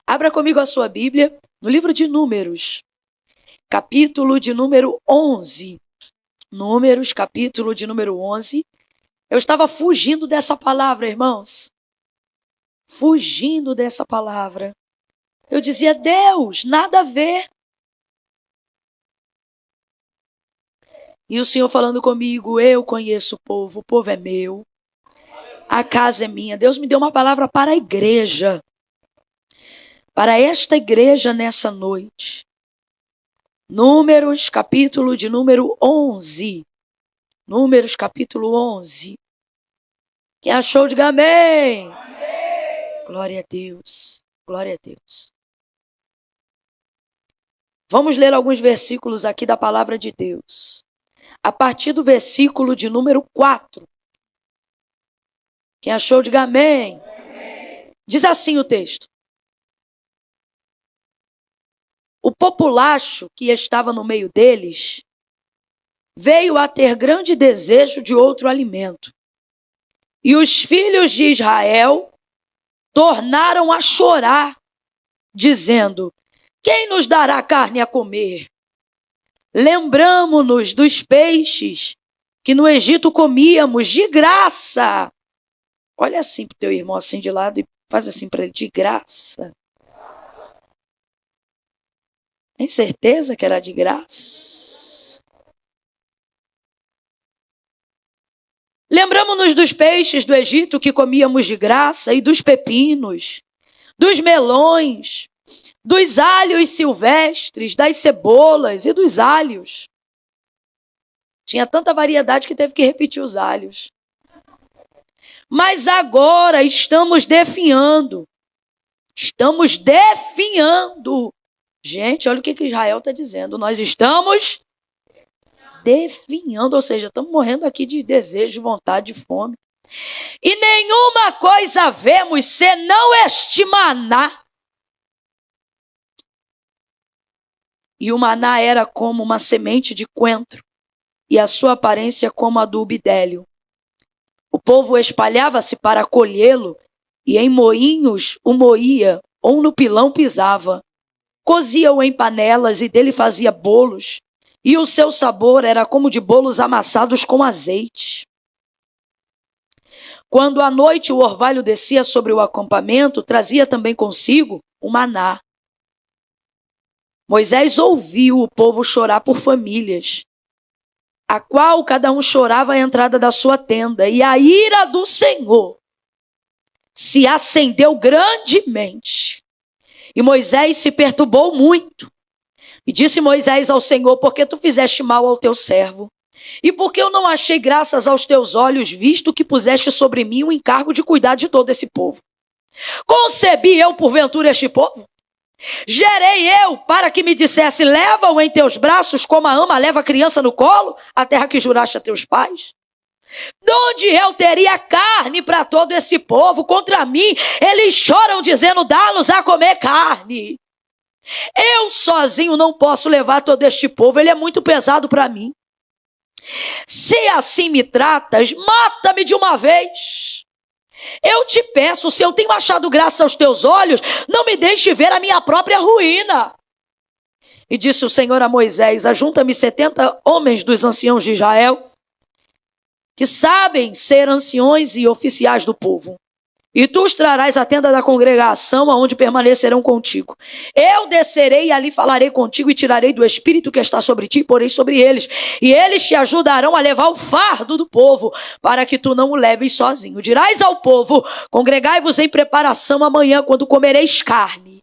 Abra comigo a sua Bíblia no livro de Números, capítulo de número 11. Números, capítulo de número 11. Eu estava fugindo dessa palavra, irmãos. Fugindo dessa palavra. Eu dizia, Deus, nada a ver. E o Senhor falando comigo, eu conheço o povo é meu, a casa é minha. Deus me deu uma palavra para a igreja, para esta igreja nessa noite. Números, capítulo de número 11. Números, capítulo 11. Quem achou, diga amém. Amém. Glória a Deus, glória a Deus. Vamos ler alguns versículos aqui da palavra de Deus. A partir do versículo de número 4. Quem achou, diga amém. Amém. Diz assim o texto. O populacho que estava no meio deles veio a ter grande desejo de outro alimento. E os filhos de Israel tornaram a chorar, dizendo, quem nos dará carne a comer? Lembramo-nos dos peixes que no Egito comíamos de graça. Olha assim para o teu irmão assim de lado e faz assim para ele, de graça. Tem certeza que era de graça? Lembramo-nos dos peixes do Egito que comíamos de graça e dos pepinos, dos melões, dos alhos silvestres, das cebolas e dos alhos. Tinha tanta variedade que teve que repetir os alhos. Mas agora estamos definhando. Estamos definhando. Gente, olha o que Israel está dizendo. Nós estamos definhando, ou seja, estamos morrendo aqui de desejo, de vontade, de fome. E nenhuma coisa vemos senão este maná. E o maná era como uma semente de coentro, e a sua aparência como a do bidélio. O povo espalhava-se para colhê-lo, e em moinhos o moía, ou no pilão pisava. Cozia-o em panelas e dele fazia bolos, e o seu sabor era como de bolos amassados com azeite. Quando à noite o orvalho descia sobre o acampamento, trazia também consigo o maná. Moisés ouviu o povo chorar por famílias, a qual cada um chorava à entrada da sua tenda, e a ira do Senhor se acendeu grandemente. E Moisés se perturbou muito. E disse Moisés ao Senhor, por que tu fizeste mal ao teu servo? E por que eu não achei graças aos teus olhos, visto que puseste sobre mim o encargo de cuidar de todo esse povo? Concebi eu porventura este povo? Gerei eu para que me dissesse, leva-o em teus braços como a ama leva a criança no colo, a terra que juraste a teus pais? De onde eu teria carne para todo esse povo? Contra mim, eles choram dizendo, dá-nos a comer carne. Eu sozinho não posso levar todo este povo, ele é muito pesado para mim. Se assim me tratas, mata-me de uma vez. Eu te peço, se eu tenho achado graça aos teus olhos, não me deixe ver a minha própria ruína. E disse o Senhor a Moisés, ajunta-me 70 homens dos anciãos de Israel, que sabem ser anciões e oficiais do povo. E tu os trarás à tenda da congregação, aonde permanecerão contigo. Eu descerei e ali falarei contigo e tirarei do espírito que está sobre ti e porei sobre eles. E eles te ajudarão a levar o fardo do povo, para que tu não o leves sozinho. Dirás ao povo, congregai-vos em preparação amanhã, quando comereis carne.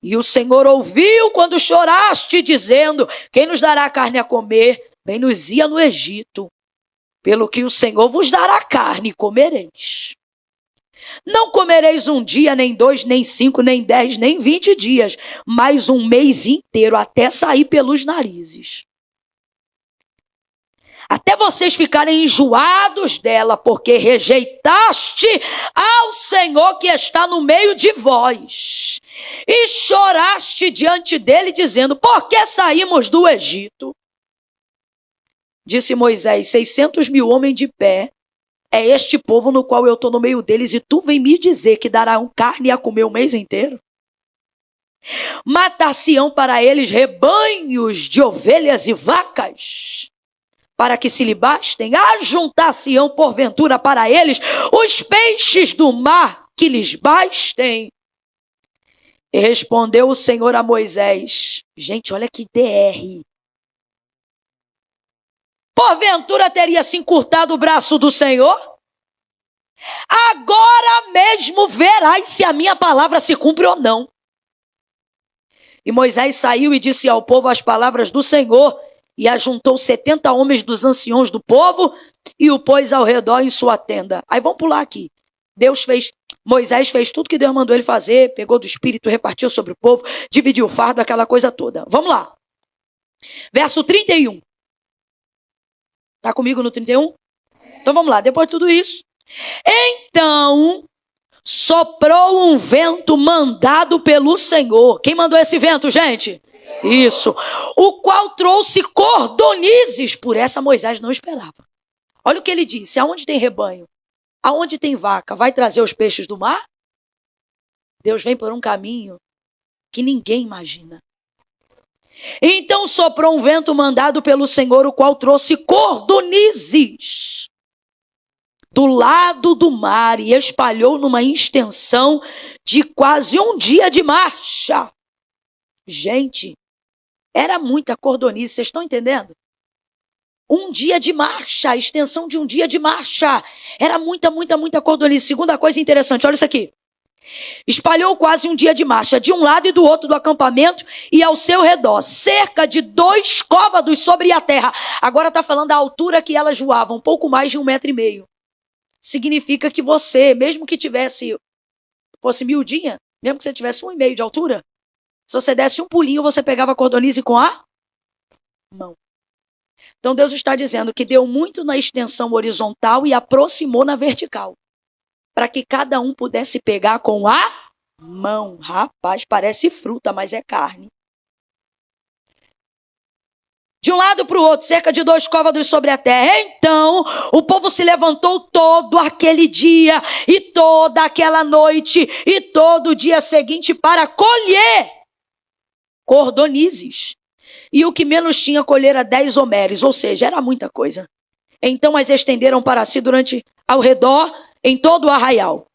E o Senhor ouviu quando choraste, dizendo, quem nos dará carne a comer? Bem nos ia no Egito. Pelo que o Senhor vos dará carne, comereis. Não comereis um dia, nem 2, nem 5, nem 10, nem 20 dias, mas um mês inteiro, até sair pelos narizes. Até vocês ficarem enjoados dela, porque rejeitaste ao Senhor que está no meio de vós. E choraste diante dele, dizendo, por que saímos do Egito? Disse Moisés, 600 mil homens de pé, É este povo no qual eu estou no meio deles, e tu vem me dizer que darão carne a comer o mês inteiro? Matar-se-ão para eles rebanhos de ovelhas e vacas, para que se lhe bastem. Ajuntar-se-ão porventura para eles os peixes do mar, que lhes bastem. E respondeu o Senhor a Moisés. Gente, olha que DR. Porventura teria se encurtado o braço do Senhor? Agora mesmo verás se a minha palavra se cumpre ou não. E Moisés saiu e disse ao povo as palavras do Senhor, e ajuntou 70 homens dos anciãos do povo, e o pôs ao redor em sua tenda. Aí vamos pular aqui. Moisés fez tudo que Deus mandou ele fazer, pegou do Espírito, repartiu sobre o povo, dividiu o fardo, aquela coisa toda. Vamos lá. Verso 31. Está comigo no 31? Então vamos lá, depois de tudo isso. Então soprou um vento mandado pelo Senhor. Quem mandou esse vento, gente? Isso. O qual trouxe cordonizes. Por essa Moisés não esperava. Olha o que ele disse. Aonde tem rebanho? Aonde tem vaca? Vai trazer os peixes do mar? Deus vem por um caminho que ninguém imagina. Então soprou um vento mandado pelo Senhor, o qual trouxe cordonizes do lado do mar e espalhou numa extensão de quase um dia de marcha. Gente, era muita cordonice, vocês estão entendendo? Um dia de marcha, a extensão de um dia de marcha. Era muita cordonice. Segunda coisa interessante, olha isso aqui. Espalhou quase um dia de marcha, de um lado e do outro do acampamento, e ao seu redor, cerca de 2 côvados sobre a terra. Agora está falando da altura que elas voavam, um pouco mais de 1,5 metro. Significa que você, mesmo que fosse miudinha, mesmo que você tivesse 1,5 metro de altura, se você desse um pulinho, você pegava a cordonize com a mão. Então Deus está dizendo que deu muito na extensão horizontal e aproximou na vertical, para que cada um pudesse pegar com a mão. Rapaz, parece fruta, mas é carne. De um lado para o outro, cerca de 2 côvados sobre a terra. Então, o povo se levantou todo aquele dia, e toda aquela noite, e todo o dia seguinte, para colher cordonizes. E o que menos tinha colhera 10 homeres, ou seja, era muita coisa. Então as estenderam para si ao redor, em todo o arraial.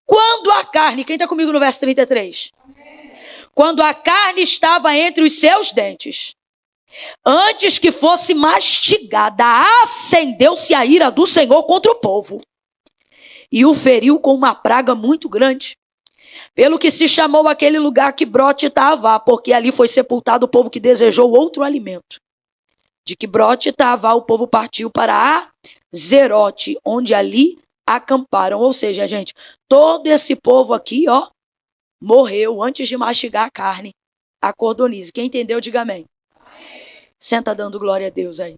Quando a carne, quem está comigo no verso 33? Quando a carne estava entre os seus dentes, antes que fosse mastigada, acendeu-se a ira do Senhor contra o povo, e o feriu com uma praga muito grande. Pelo que se chamou aquele lugar Quibrote Taavá, porque ali foi sepultado o povo que desejou outro alimento. De Quibrote Taavá o povo partiu para Azerote, onde ali acamparam. Ou seja, gente, todo esse povo aqui, morreu antes de mastigar a carne, a cordonize. Quem entendeu, diga amém. Senta dando glória a Deus aí.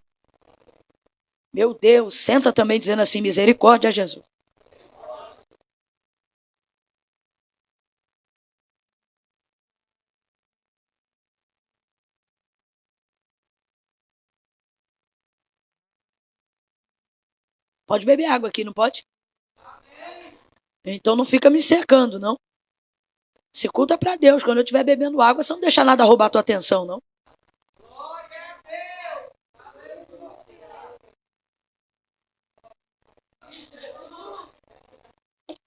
Meu Deus, senta também dizendo assim, misericórdia a Jesus. Pode beber água aqui, não pode? Então não fica me cercando, não. Se culta para Deus. Quando eu estiver bebendo água, você não deixa nada roubar a tua atenção, não.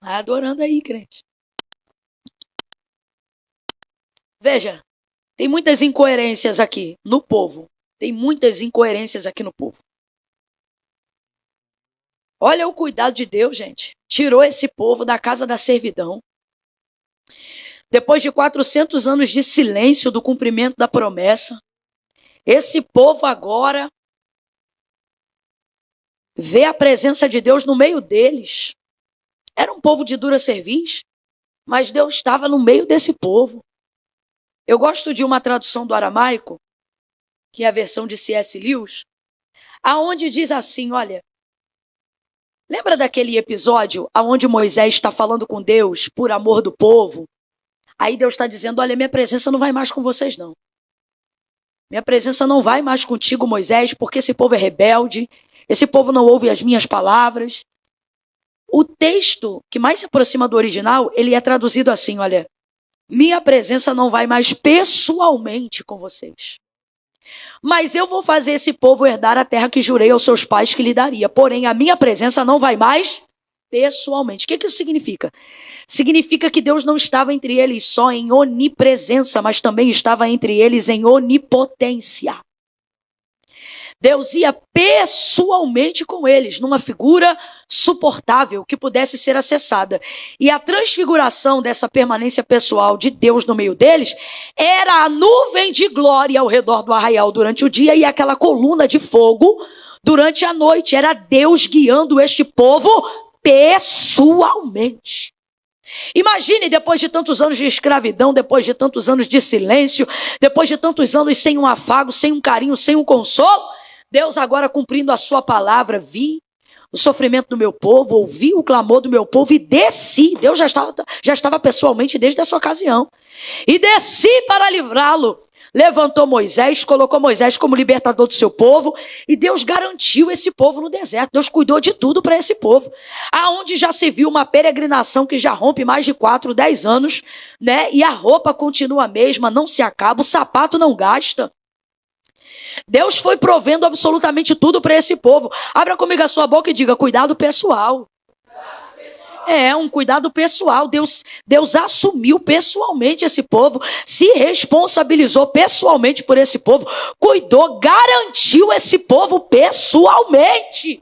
Vai adorando aí, crente. Veja, tem muitas incoerências aqui no povo. Tem muitas incoerências aqui no povo. Olha o cuidado de Deus, gente. Tirou esse povo da casa da servidão. Depois de 400 anos de silêncio do cumprimento da promessa, esse povo agora vê a presença de Deus no meio deles. Era um povo de dura cerviz, mas Deus estava no meio desse povo. Eu gosto de uma tradução do aramaico, que é a versão de C.S. Lewis, aonde diz assim, olha, lembra daquele episódio onde Moisés está falando com Deus por amor do povo? Aí Deus está dizendo, olha, minha presença não vai mais com vocês, não. Minha presença não vai mais contigo, Moisés, porque esse povo é rebelde, esse povo não ouve as minhas palavras. O texto que mais se aproxima do original, ele é traduzido assim, olha. Minha presença não vai mais pessoalmente com vocês. Mas eu vou fazer esse povo herdar a terra que jurei aos seus pais que lhe daria. Porém, a minha presença não vai mais pessoalmente. O que isso significa? Significa que Deus não estava entre eles só em onipresença, mas também estava entre eles em onipotência. Deus ia pessoalmente com eles, numa figura suportável que pudesse ser acessada. E a transfiguração dessa permanência pessoal de Deus no meio deles era a nuvem de glória ao redor do arraial durante o dia e aquela coluna de fogo durante a noite. Era Deus guiando este povo pessoalmente. Imagine, depois de tantos anos de escravidão, depois de tantos anos de silêncio, depois de tantos anos sem um afago, sem um carinho, sem um consolo, Deus agora cumprindo a sua palavra. Vi o sofrimento do meu povo, ouvi o clamor do meu povo e desci. Deus já estava pessoalmente desde essa ocasião. E desci para livrá-lo. Levantou Moisés, colocou Moisés como libertador do seu povo, e Deus garantiu esse povo no deserto. Deus cuidou de tudo para esse povo. Aonde já se viu uma peregrinação que já rompe mais de 4, 10 anos, né? E a roupa continua a mesma, não se acaba, o sapato não gasta. Deus foi provendo absolutamente tudo para esse povo. Abra comigo a sua boca e diga: cuidado pessoal. É um cuidado pessoal. Deus assumiu pessoalmente esse povo, se responsabilizou pessoalmente por esse povo, cuidou, garantiu esse povo pessoalmente.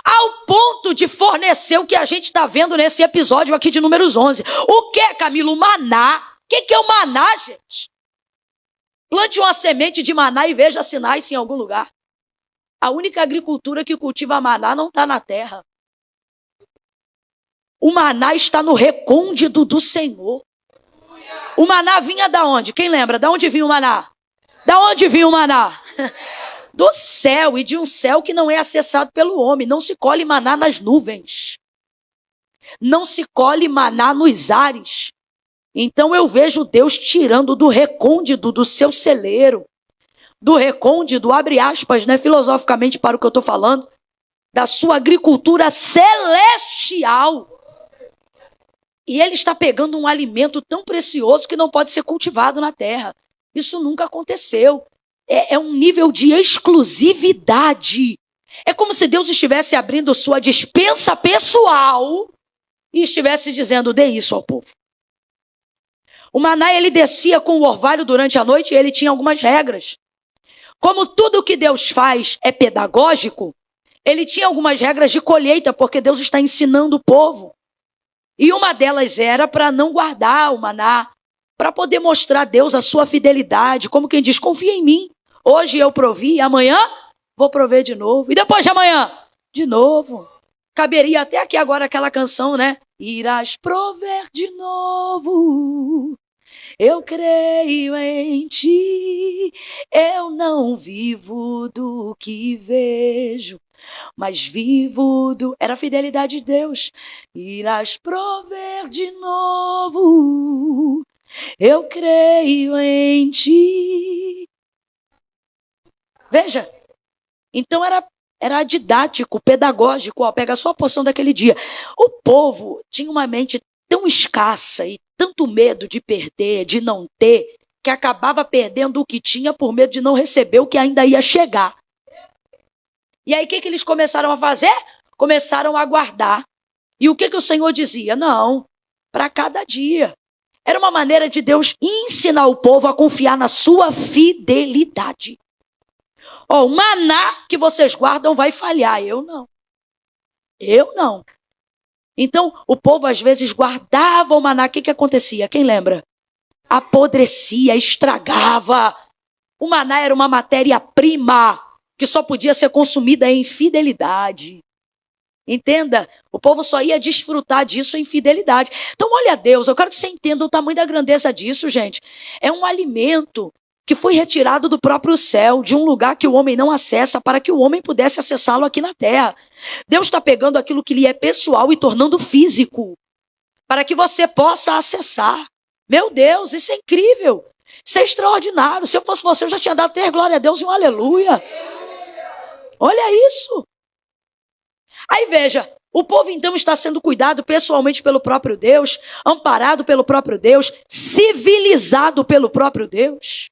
Ao ponto de fornecer o que a gente está vendo nesse episódio aqui de Números 11. O que é, Camilo? O maná. O que é o maná, gente? Plante uma semente de maná e veja se nasce em algum lugar. A única agricultura que cultiva maná não está na terra. O maná está no recôndito do Senhor. O maná vinha da onde? Quem lembra? Da onde vinha o maná? Da onde vinha o maná? Do céu, e de um céu que não é acessado pelo homem. Não se colhe maná nas nuvens. Não se colhe maná nos ares. Então eu vejo Deus tirando do recôndito do seu celeiro, do recôndito, abre aspas, né, filosoficamente para o que eu estou falando, da sua agricultura celestial. E ele está pegando um alimento tão precioso que não pode ser cultivado na terra. Isso nunca aconteceu. É um nível de exclusividade. É como se Deus estivesse abrindo sua despensa pessoal e estivesse dizendo: dê isso ao povo. O maná, ele descia com o orvalho durante a noite e ele tinha algumas regras. Como tudo que Deus faz é pedagógico, ele tinha algumas regras de colheita, porque Deus está ensinando o povo. E uma delas era para não guardar o maná, para poder mostrar a Deus a sua fidelidade, como quem diz: confia em mim. Hoje eu provi, amanhã vou prover de novo. E depois de amanhã, de novo. Caberia até aqui agora aquela canção, né? Irás prover de novo. Eu creio em ti, eu não vivo do que vejo, mas vivo do... Era a fidelidade de Deus. Irás prover de novo, eu creio em ti. Veja, então era didático, pedagógico. Ó, pega só a porção daquele dia. O povo tinha uma mente tão escassa e tanto medo de perder, de não ter, que acabava perdendo o que tinha por medo de não receber o que ainda ia chegar. E aí o que eles começaram a fazer? Começaram a guardar. E o que o Senhor dizia? Não, para cada dia. Era uma maneira de Deus ensinar o povo a confiar na sua fidelidade. Ó, o maná que vocês guardam vai falhar. Eu não. Eu não. Então, o povo às vezes guardava o maná. O que acontecia? Quem lembra? Apodrecia, estragava. O maná era uma matéria-prima que só podia ser consumida em fidelidade. Entenda? O povo só ia desfrutar disso em fidelidade. Então, olha a Deus, eu quero que você entenda o tamanho da grandeza disso, gente. É um alimento que foi retirado do próprio céu, de um lugar que o homem não acessa, para que o homem pudesse acessá-lo aqui na terra. Deus está pegando aquilo que lhe é pessoal e tornando físico, para que você possa acessar. Meu Deus, isso é incrível. Isso é extraordinário. Se eu fosse você, eu já tinha dado até glória a Deus e um aleluia. Olha isso. Aí veja, O povo então está sendo cuidado pessoalmente pelo próprio Deus, amparado pelo próprio Deus, civilizado pelo próprio Deus,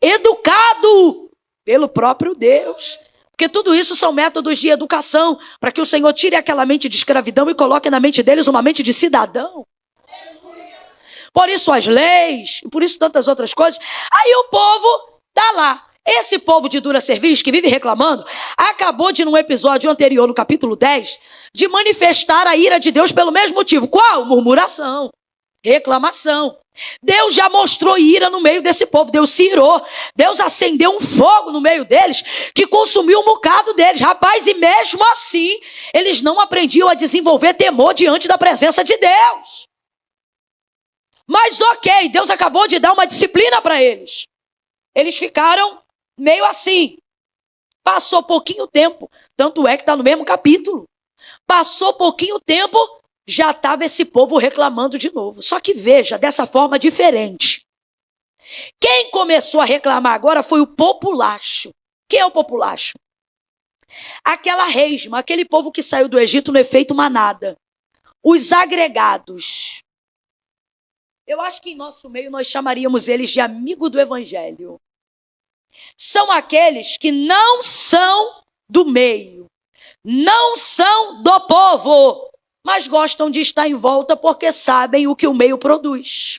educado pelo próprio Deus. Porque tudo isso são métodos de educação, para que o Senhor tire aquela mente de escravidão e coloque na mente deles uma mente de cidadão. Por isso as leis, e por isso tantas outras coisas. Aí o povo está lá. Esse povo de dura cerviz, que vive reclamando, acabou de, num episódio anterior, no capítulo 10, de manifestar a ira de Deus pelo mesmo motivo. Qual? Murmuração, reclamação. Deus já mostrou ira no meio desse povo. Deus se irou. Deus acendeu um fogo no meio deles que consumiu um bocado deles. Rapaz, e mesmo assim, eles não aprendiam a desenvolver temor diante da presença de Deus. Mas ok, Deus acabou de dar uma disciplina para eles. Eles ficaram meio assim. Passou pouquinho tempo, tanto é que está no mesmo capítulo. Passou pouquinho tempo, já estava esse povo reclamando de novo. Só que veja, dessa forma diferente. Quem começou a reclamar agora foi o populacho. Quem é o populacho? Aquela resma, aquele povo que saiu do Egito no efeito manada. Os agregados. Eu acho que em nosso meio nós chamaríamos eles de amigo do evangelho. São aqueles que não são do meio, não são do povo, mas gostam de estar em volta porque sabem o que o meio produz.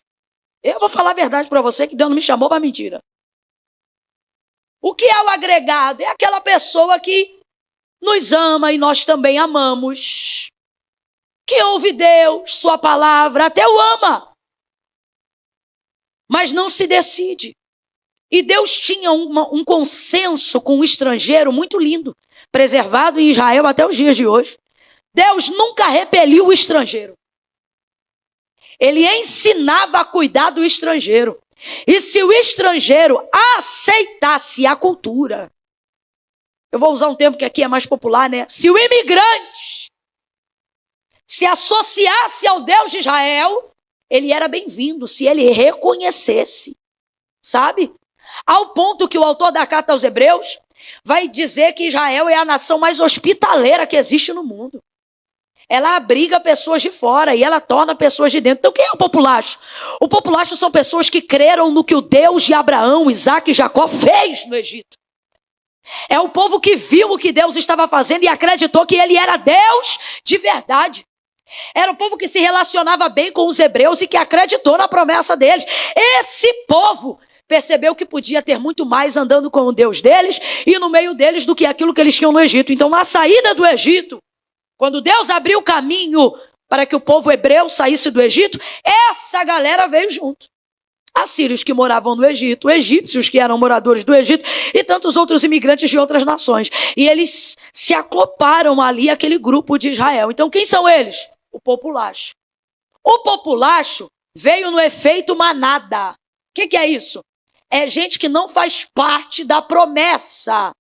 Eu vou falar a verdade para você, que Deus não me chamou para mentira. O que é o agregado? É aquela pessoa que nos ama e nós também amamos, que ouve Deus, sua palavra, até o ama, mas não se decide. E Deus tinha um consenso com o estrangeiro muito lindo, preservado em Israel até os dias de hoje. Deus nunca repeliu o estrangeiro. Ele ensinava a cuidar do estrangeiro. E se o estrangeiro aceitasse a cultura, eu vou usar um termo que aqui é mais popular, né? Se o imigrante se associasse ao Deus de Israel, ele era bem-vindo, se ele reconhecesse, sabe? Ao ponto que o autor da carta aos Hebreus vai dizer que Israel é a nação mais hospitaleira que existe no mundo. Ela abriga pessoas de fora e ela torna pessoas de dentro. Então quem é o populacho? O populacho são pessoas que creram no que o Deus de Abraão, Isaac e Jacó fez no Egito. É o povo que viu o que Deus estava fazendo e acreditou que ele era Deus de verdade. Era o povo que se relacionava bem com os hebreus e que acreditou na promessa deles. Esse povo percebeu que podia ter muito mais andando com o Deus deles e no meio deles do que aquilo que eles tinham no Egito. Então, na saída do Egito, quando Deus abriu o caminho para que o povo hebreu saísse do Egito, essa galera veio junto. Assírios que moravam no Egito, egípcios que eram moradores do Egito e tantos outros imigrantes de outras nações. E eles se acloparam ali àquele grupo de Israel. Então, quem são eles? O populacho. O populacho veio no efeito manada. O que é isso? É gente que não faz parte da promessa,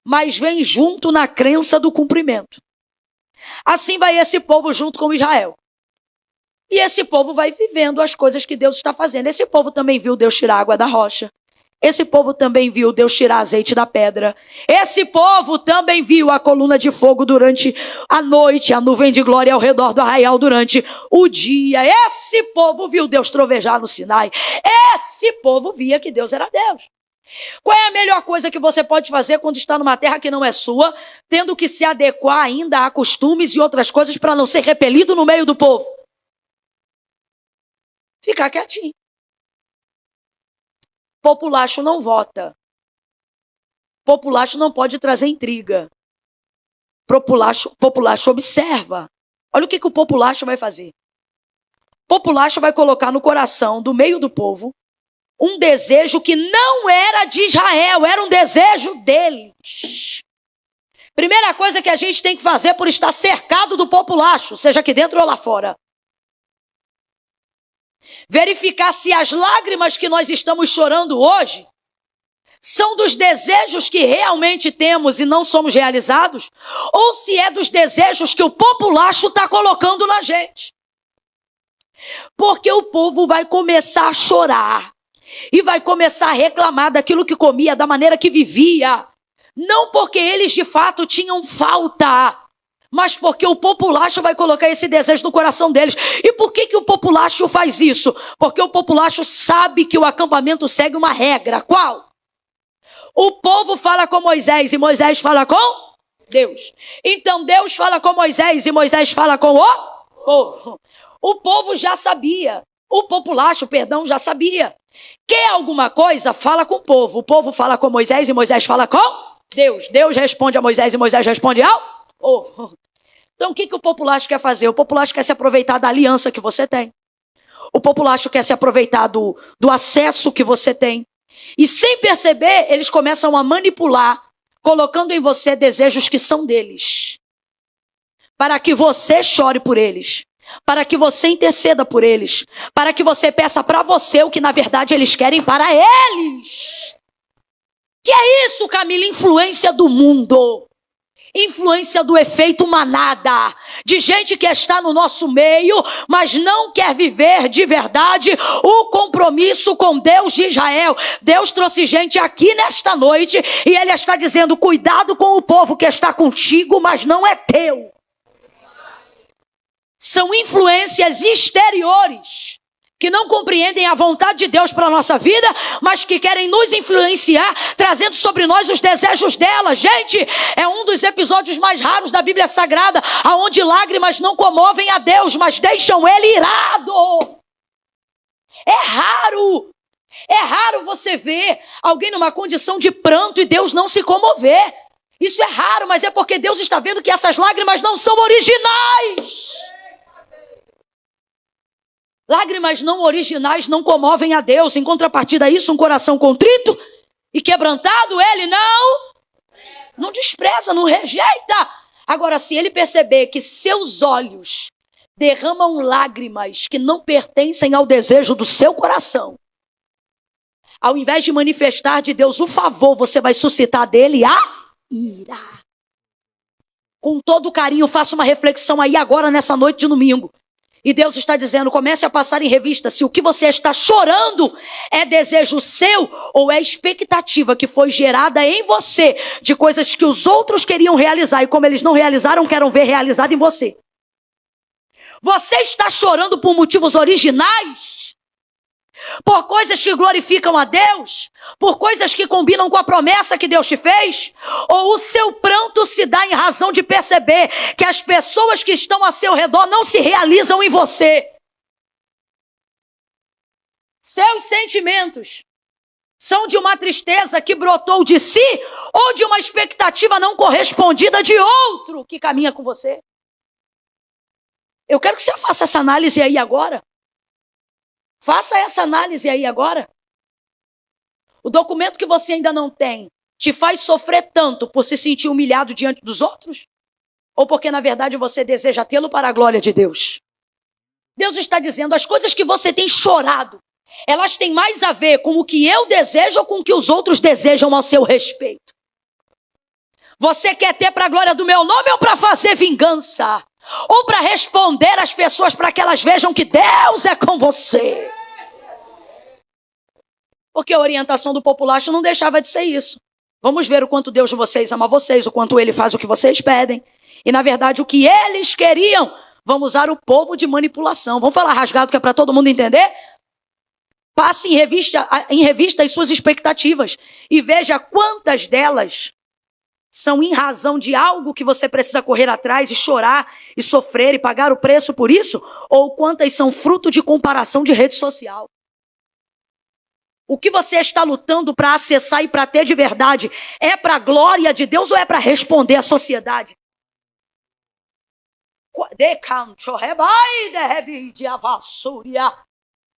mas vem junto na crença do cumprimento. Assim vai esse povo junto com Israel. E esse povo vai vivendo as coisas que Deus está fazendo. Esse povo também viu Deus tirar água da rocha. Esse povo também viu Deus tirar azeite da pedra. Esse povo também viu a coluna de fogo durante a noite, a nuvem de glória ao redor do arraial durante o dia. Esse povo viu Deus trovejar no Sinai. Esse povo via que Deus era Deus. Qual é a melhor coisa que você pode fazer quando está numa terra que não é sua, tendo que se adequar ainda a costumes e outras coisas para não ser repelido no meio do povo? Ficar quietinho. Populacho não vota. Populacho não pode trazer intriga. Populacho observa. Olha o que o populacho vai fazer. Populacho vai colocar no coração do meio do povo um desejo que não era de Israel, era um desejo deles. Primeira coisa que a gente tem que fazer por estar cercado do populacho, seja aqui dentro ou lá fora. Verificar se as lágrimas que nós estamos chorando hoje são dos desejos que realmente temos e não somos realizados, ou se é dos desejos que o populacho está colocando na gente. Porque o povo vai começar a chorar e vai começar a reclamar daquilo que comia, da maneira que vivia, não porque eles de fato tinham falta, mas porque o populacho vai colocar esse desejo no coração deles. E por que o populacho faz isso? Porque o populacho sabe que o acampamento segue uma regra. Qual? O povo fala com Moisés e Moisés fala com Deus. Então Deus fala com Moisés e Moisés fala com o povo. O povo já sabia. O populacho, já sabia. Quer alguma coisa? Fala com o povo fala com Moisés e Moisés fala com Deus. Deus responde a Moisés e Moisés responde ao povo. Então o que o populacho quer fazer? O populacho quer se aproveitar da aliança que você tem. O populacho quer se aproveitar do acesso que você tem. E sem perceber, eles começam a manipular, colocando em você desejos que são deles. Para que você chore por eles. Para que você interceda por eles. Para que você peça para você o que na verdade eles querem para eles. Que é isso, Camila? Influência do mundo. Influência do efeito manada. De gente que está no nosso meio, mas não quer viver de verdade o compromisso com Deus de Israel. Deus trouxe gente aqui nesta noite e Ele está dizendo, cuidado com o povo que está contigo, mas não é teu. São influências exteriores que não compreendem a vontade de Deus para a nossa vida, mas que querem nos influenciar, trazendo sobre nós os desejos dela. Gente, é um dos episódios mais raros da Bíblia Sagrada, onde lágrimas não comovem a Deus, mas deixam Ele irado. É raro você ver alguém numa condição de pranto e Deus não se comover. Isso é raro, mas é porque Deus está vendo que essas lágrimas não são originais. Lágrimas não originais não comovem a Deus. Em contrapartida a isso, um coração contrito e quebrantado, Ele não despreza, não rejeita. Agora, se Ele perceber que seus olhos derramam lágrimas que não pertencem ao desejo do seu coração, ao invés de manifestar de Deus o favor, você vai suscitar dele a ira. Com todo carinho, faça uma reflexão aí agora nessa noite de domingo. E Deus está dizendo, comece a passar em revista se o que você está chorando é desejo seu ou é expectativa que foi gerada em você de coisas que os outros queriam realizar e como eles não realizaram, querem ver realizado em você. Você está chorando por motivos originais? Por coisas que glorificam a Deus? Por coisas que combinam com a promessa que Deus te fez? Ou o seu pranto se dá em razão de perceber que as pessoas que estão a seu redor não se realizam em você? Seus sentimentos são de uma tristeza que brotou de si ou de uma expectativa não correspondida de outro que caminha com você? Eu quero que você faça essa análise aí agora. Faça essa análise aí agora. O documento que você ainda não tem te faz sofrer tanto por se sentir humilhado diante dos outros? Ou porque na verdade você deseja tê-lo para a glória de Deus? Deus está dizendo, as coisas que você tem chorado, elas têm mais a ver com o que eu desejo ou com o que os outros desejam ao seu respeito? Você quer ter para a glória do meu nome ou para fazer vingança? Ou para responder às pessoas para que elas vejam que Deus é com você? Porque a orientação do populacho não deixava de ser isso. Vamos ver o quanto Deus de vocês ama vocês, o quanto Ele faz o que vocês pedem. E na verdade o que eles queriam, vamos usar o povo de manipulação. Vamos falar rasgado que é para todo mundo entender? Passe em revista as suas expectativas e veja quantas delas são em razão de algo que você precisa correr atrás e chorar e sofrer e pagar o preço por isso, ou quantas são fruto de comparação de rede social. O que você está lutando para acessar e para ter de verdade é para a glória de Deus ou é para responder à sociedade?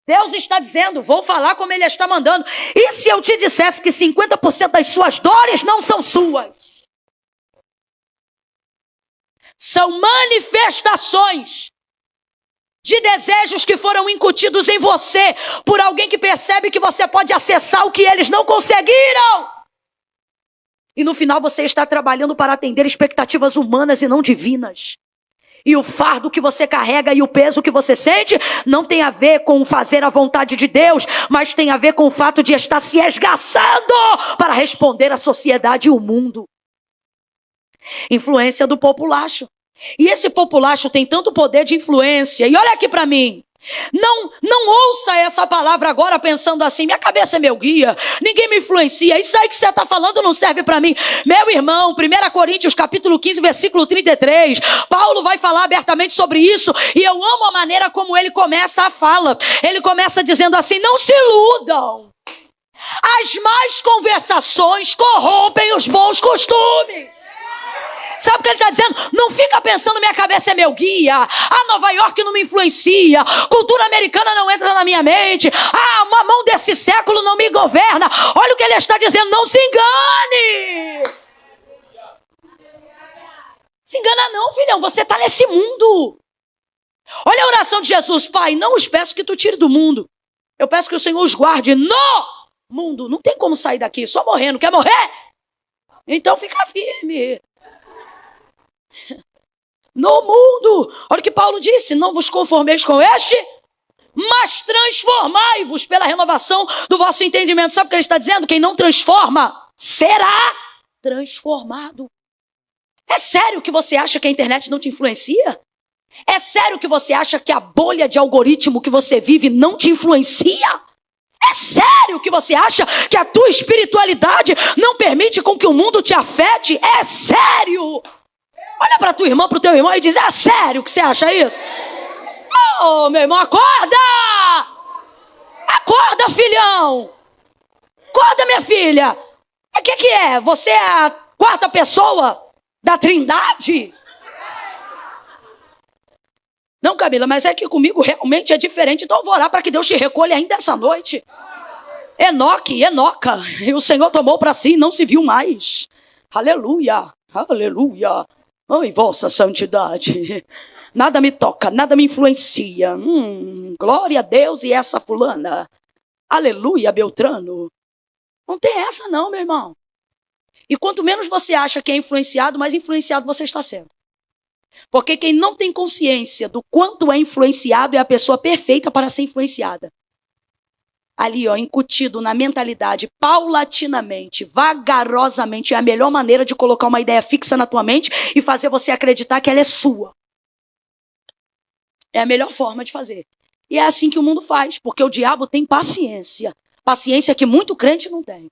Deus está dizendo, vou falar como Ele está mandando. E se eu te dissesse que 50% das suas dores não são suas? São manifestações de desejos que foram incutidos em você por alguém que percebe que você pode acessar o que eles não conseguiram. E no final você está trabalhando para atender expectativas humanas e não divinas. E o fardo que você carrega e o peso que você sente não tem a ver com fazer a vontade de Deus, mas tem a ver com o fato de estar se esgaçando para responder à sociedade e o mundo. Influência do populacho. E esse populacho tem tanto poder de influência. E olha aqui para mim. Não ouça essa palavra agora pensando assim, minha cabeça é meu guia, ninguém me influencia, isso aí que você está falando não serve para mim. Meu irmão, 1 Coríntios capítulo 15, versículo 33, Paulo vai falar abertamente sobre isso, e eu amo a maneira como ele começa a fala. Ele começa dizendo assim, não se iludam, as más conversações corrompem os bons costumes. Sabe o que ele está dizendo? Não fica pensando minha cabeça é meu guia. Nova York não me influencia. Cultura americana não entra na minha mente. Uma mão desse século não me governa. Olha o que ele está dizendo. Não se engane. Se engana não, filhão. Você está nesse mundo. Olha a oração de Jesus. Pai, não os peço que tu tire do mundo. Eu peço que o Senhor os guarde no mundo. Não tem como sair daqui. Só morrendo. Quer morrer? Então fica firme. No mundo, olha o que Paulo disse, não vos conformeis com este, mas transformai-vos pela renovação do vosso entendimento. Sabe o que ele está dizendo? Quem não transforma, será transformado. É sério que você acha que a internet não te influencia? É sério que você acha que a bolha de algoritmo que você vive não te influencia? É sério que você acha que a tua espiritualidade não permite com que o mundo te afete? É sério? Olha para tua irmã, para o teu irmão e diz, é sério que você acha isso? Oh, meu irmão, acorda! Acorda, filhão! Acorda, minha filha! O que é? Você é a quarta pessoa da Trindade? Não, Camila, mas é que comigo realmente é diferente, então eu vou orar para que Deus te recolha ainda essa noite. Enoca, e o Senhor tomou para si e não se viu mais. Aleluia, aleluia. Ai, vossa santidade, nada me toca, nada me influencia. Glória a Deus e essa fulana. Aleluia, Beltrano. Não tem essa não, meu irmão. E quanto menos você acha que é influenciado, mais influenciado você está sendo. Porque quem não tem consciência do quanto é influenciado é a pessoa perfeita para ser influenciada. Ali, incutido na mentalidade, paulatinamente, vagarosamente, é a melhor maneira de colocar uma ideia fixa na tua mente e fazer você acreditar que ela é sua. É a melhor forma de fazer. E é assim que o mundo faz, porque o diabo tem paciência. Paciência que muito crente não tem.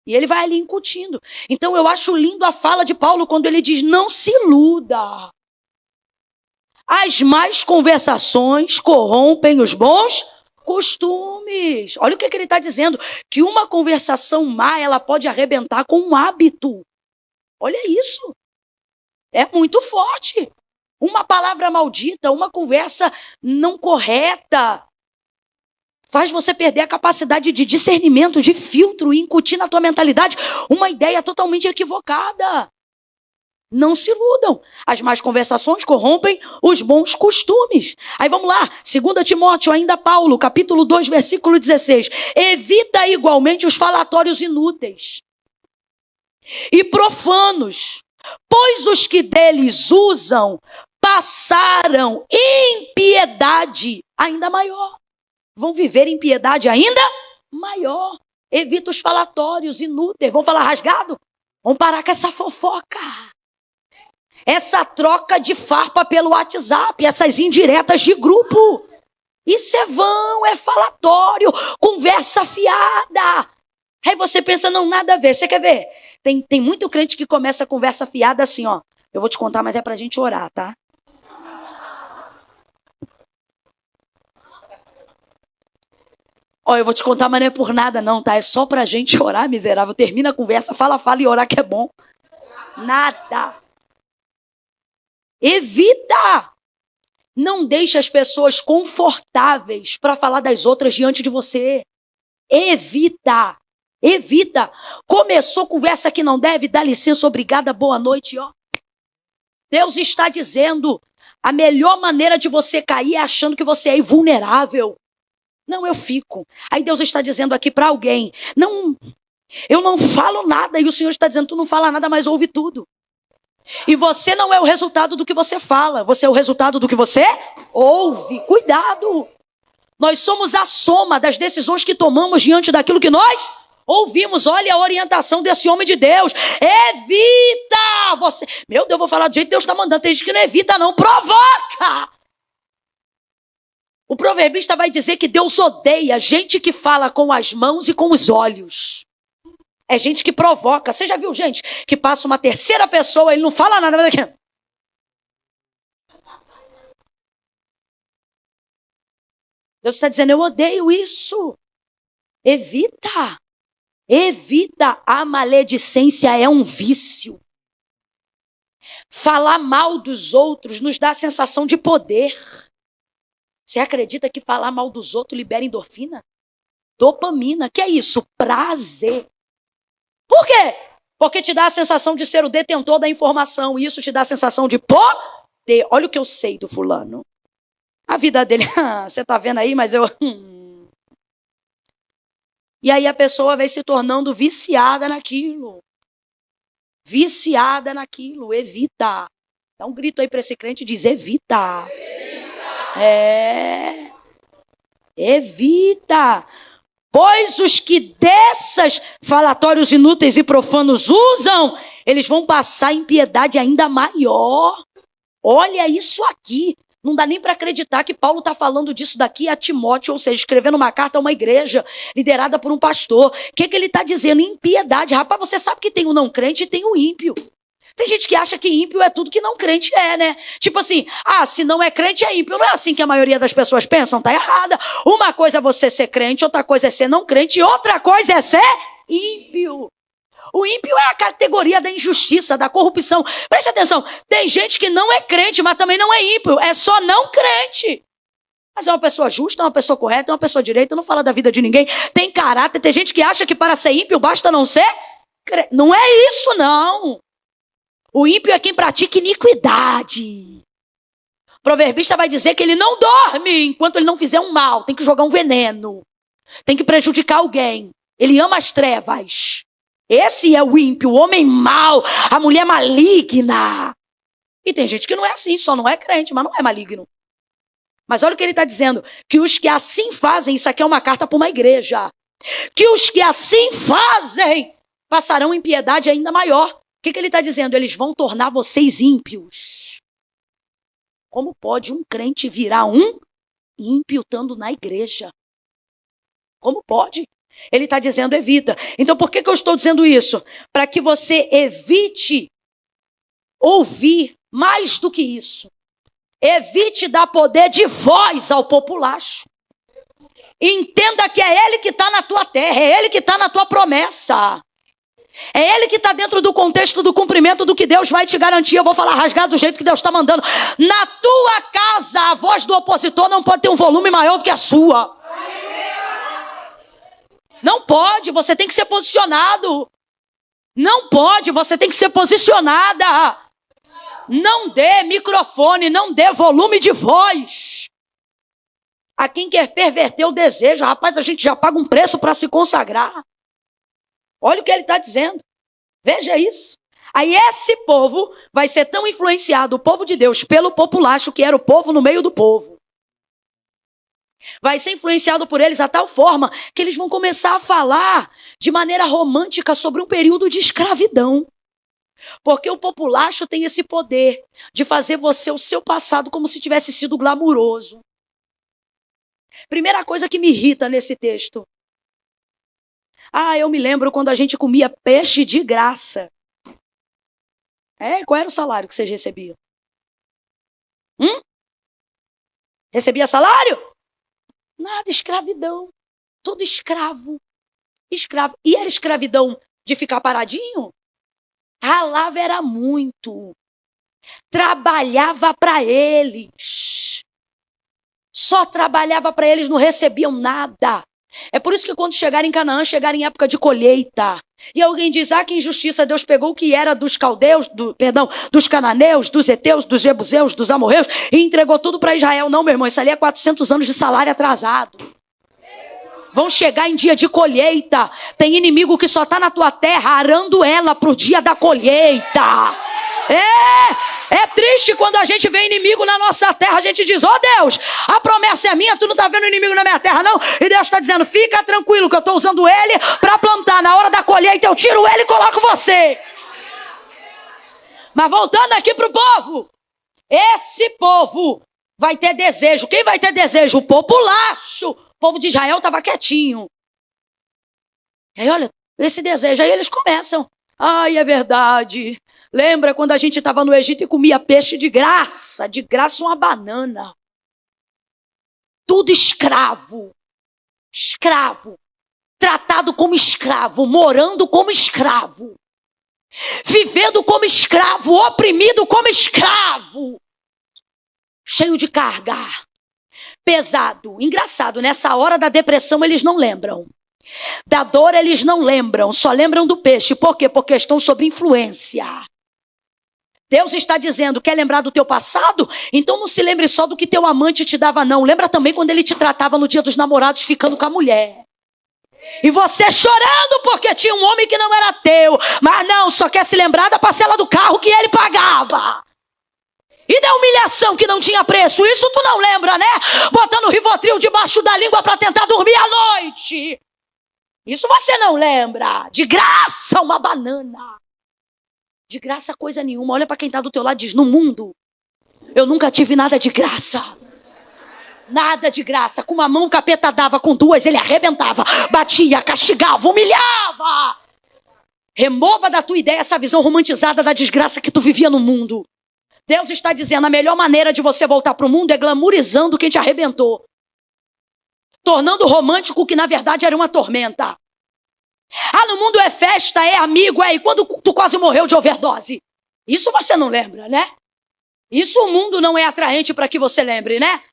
E ele vai ali incutindo. Então eu acho lindo a fala de Paulo quando ele diz, não se iluda. As más conversações corrompem os bons costumes. Olha o que ele está dizendo, que uma conversação má, ela pode arrebentar com um hábito. Olha isso. É muito forte. Uma palavra maldita, uma conversa não correta, faz você perder a capacidade de discernimento, de filtro e incutir na tua mentalidade uma ideia totalmente equivocada. Não se iludam. As más conversações corrompem os bons costumes. Aí vamos lá, 2 Timóteo, ainda Paulo, capítulo 2, versículo 16. Evita igualmente os falatórios inúteis e profanos, pois os que deles usam passaram impiedade ainda maior. Vão viver impiedade ainda maior. Evita os falatórios inúteis. Vão falar rasgado? Vamos parar com essa fofoca. Essa troca de farpa pelo WhatsApp, essas indiretas de grupo. Isso é vão, é falatório, conversa fiada. Aí você pensa, não, nada a ver. Você quer ver? Tem muito crente que começa a conversa fiada assim, ó. Eu vou te contar, mas é pra gente orar, tá? Ó, eu vou te contar, mas não é por nada não, tá? É só pra gente orar, miserável. Termina a conversa, fala e orar que é bom. Nada. Evita. Não deixe as pessoas confortáveis para falar das outras diante de você. Evita. Evita. Começou conversa que não deve, dá licença, obrigada, boa noite, ó. Deus está dizendo, a melhor maneira de você cair é achando que você é invulnerável. Não, eu fico. Aí Deus está dizendo aqui para alguém, não, eu não falo nada, e o Senhor está dizendo, tu não fala nada, mas ouve tudo. E você não é o resultado do que você fala, você é o resultado do que você ouve. Cuidado! Nós somos a soma das decisões que tomamos diante daquilo que nós Ouvimos, olha a orientação desse homem de Deus. Evita você. Meu Deus, eu vou falar do jeito que Deus está mandando. Tem gente que não evita, não. Provoca. O proverbista vai dizer que Deus odeia gente que fala com as mãos e com os olhos. É gente que provoca. Você já viu gente que passa uma terceira pessoa, ele não fala nada, mas aqui. Deus está dizendo, eu odeio isso. Evita. Evita. A maledicência é um vício. Falar mal dos outros nos dá a sensação de poder. Você acredita que falar mal dos outros libera endorfina? Dopamina. Que é isso? Prazer. Por quê? Porque te dá a sensação de ser o detentor da informação. E isso te dá a sensação de poder. Olha o que eu sei do fulano. A vida dele, você tá vendo aí, mas eu... E aí a pessoa vai se tornando viciada naquilo. Viciada naquilo. Evita. Dá um grito aí para esse crente e diz, evita. Evita. Pois os que dessas falatórios inúteis e profanos usam, eles vão passar impiedade ainda maior. Olha isso aqui. Não dá nem para acreditar que Paulo está falando disso daqui a Timóteo, ou seja, escrevendo uma carta a uma igreja liderada por um pastor. O que ele está dizendo? Impiedade. Rapaz, você sabe que tem o não crente e tem o ímpio. Tem gente que acha que ímpio é tudo que não crente é, né? Tipo assim, se não é crente é ímpio. Não é assim que a maioria das pessoas pensam, tá errada. Uma coisa é você ser crente, outra coisa é ser não crente, e outra coisa é ser ímpio. O ímpio é a categoria da injustiça, da corrupção. Preste atenção, tem gente que não é crente, mas também não é ímpio. É só não crente. Mas é uma pessoa justa, é uma pessoa correta, é uma pessoa direita, não fala da vida de ninguém, tem caráter. Tem gente que acha que para ser ímpio basta não ser crente. Não é isso, não. O ímpio é quem pratica iniquidade. O proverbista vai dizer que ele não dorme enquanto ele não fizer um mal. Tem que jogar um veneno. Tem que prejudicar alguém. Ele ama as trevas. Esse é o ímpio, o homem mau, a mulher maligna. E tem gente que não é assim, só não é crente, mas não é maligno. Mas olha o que ele está dizendo, que os que assim fazem, isso aqui é uma carta para uma igreja, que os que assim fazem passarão em piedade ainda maior. O que ele está dizendo? Eles vão tornar vocês ímpios. Como pode um crente virar um ímpio estando na igreja? Como pode? Ele está dizendo evita. Então por que eu estou dizendo isso? Para que você evite ouvir mais do que isso. Evite dar poder de voz ao populacho. Entenda que é ele que está na tua terra, é ele que está na tua promessa. É ele que está dentro do contexto do cumprimento do que Deus vai te garantir. Eu vou falar rasgado do jeito que Deus está mandando. Na tua casa, a voz do opositor não pode ter um volume maior do que a sua. Não pode, você tem que ser posicionado. Não pode, você tem que ser posicionada. Não dê microfone, não dê volume de voz. A quem quer perverter o desejo, rapaz, a gente já paga um preço para se consagrar. Olha o que ele está dizendo. Veja isso. Aí esse povo vai ser tão influenciado, o povo de Deus, pelo populacho, que era o povo no meio do povo. Vai ser influenciado por eles a tal forma que eles vão começar a falar de maneira romântica sobre um período de escravidão. Porque o populacho tem esse poder de fazer você, o seu passado, como se tivesse sido glamuroso. Primeira coisa que me irrita nesse texto. Eu me lembro quando a gente comia peixe de graça. Qual era o salário que vocês recebiam? Recebia salário? Nada, escravidão. Todo escravo. Escravo. E era escravidão de ficar paradinho? Ralava era muito. Trabalhava para eles. Só trabalhava para eles, não recebiam nada. É por isso que quando chegarem em Canaã, chegarem em época de colheita, e alguém diz, que injustiça, Deus pegou o que era dos caldeus, dos cananeus, dos heteus, dos jebuseus, dos amorreus, e entregou tudo para Israel. Não, meu irmão, isso ali é 400 anos de salário atrasado. Vão chegar em dia de colheita. Tem inimigo que só está na tua terra, arando ela para o dia da colheita. É triste quando a gente vê inimigo na nossa terra, a gente diz, Deus, a promessa herança é minha, tu não está vendo inimigo na minha terra, não? E Deus está dizendo, fica tranquilo que eu estou usando ele para plantar. Na hora da colheita eu tiro ele e coloco você. Mas voltando aqui para o povo. Esse povo vai ter desejo. Quem vai ter desejo? O populacho. O povo de Israel estava quietinho. E aí, olha, esse desejo. Aí eles começam. Ai, é verdade. Lembra quando a gente estava no Egito e comia peixe de graça? De graça uma banana. Tudo escravo. Escravo. Tratado como escravo. Morando como escravo. Vivendo como escravo. Oprimido como escravo. Cheio de carga. Pesado. Engraçado, nessa hora da depressão eles não lembram. Da dor eles não lembram, só lembram do peixe. Por quê? Porque estão sob influência. Deus está dizendo, quer lembrar do teu passado? Então não se lembre só do que teu amante te dava, não. Lembra também quando ele te tratava no dia dos namorados ficando com a mulher. E você chorando porque tinha um homem que não era teu. Mas não, só quer se lembrar da parcela do carro que ele pagava. E da humilhação que não tinha preço. Isso tu não lembra, né? Botando o Rivotril debaixo da língua para tentar dormir à noite. Isso você não lembra. De graça uma banana. De graça coisa nenhuma. Olha para quem está do teu lado e diz, no mundo eu nunca tive nada de graça. Nada de graça. Com uma mão o capeta dava, com duas ele arrebentava. Batia, castigava, humilhava. Remova da tua ideia essa visão romantizada da desgraça que tu vivia no mundo. Deus está dizendo, a melhor maneira de você voltar para o mundo é glamourizando quem te arrebentou. Tornando romântico o que na verdade era uma tormenta. Ah, no mundo é festa, é amigo, é. E quando tu quase morreu de overdose? Isso você não lembra, né? Isso o mundo não é atraente para que você lembre, né?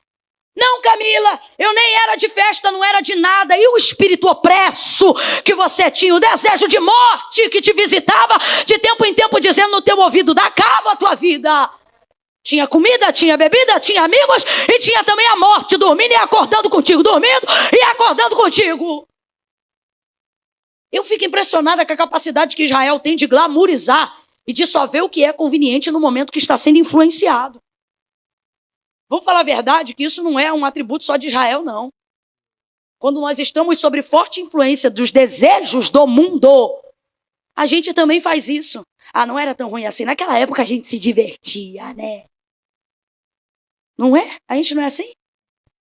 Não, Camila, eu nem era de festa, não era de nada. E o espírito opresso que você tinha, o desejo de morte que te visitava de tempo em tempo dizendo no teu ouvido, dá cabo à tua vida. Tinha comida, tinha bebida, tinha amigos e tinha também a morte, dormindo e acordando contigo, dormindo e acordando contigo. Eu fico impressionada com a capacidade que Israel tem de glamourizar e de só ver o que é conveniente no momento que está sendo influenciado. Vamos falar a verdade que isso não é um atributo só de Israel, não. Quando nós estamos sob forte influência dos desejos do mundo, a gente também faz isso. Ah, não era tão ruim assim. Naquela época a gente se divertia, né? Não é? A gente não é assim?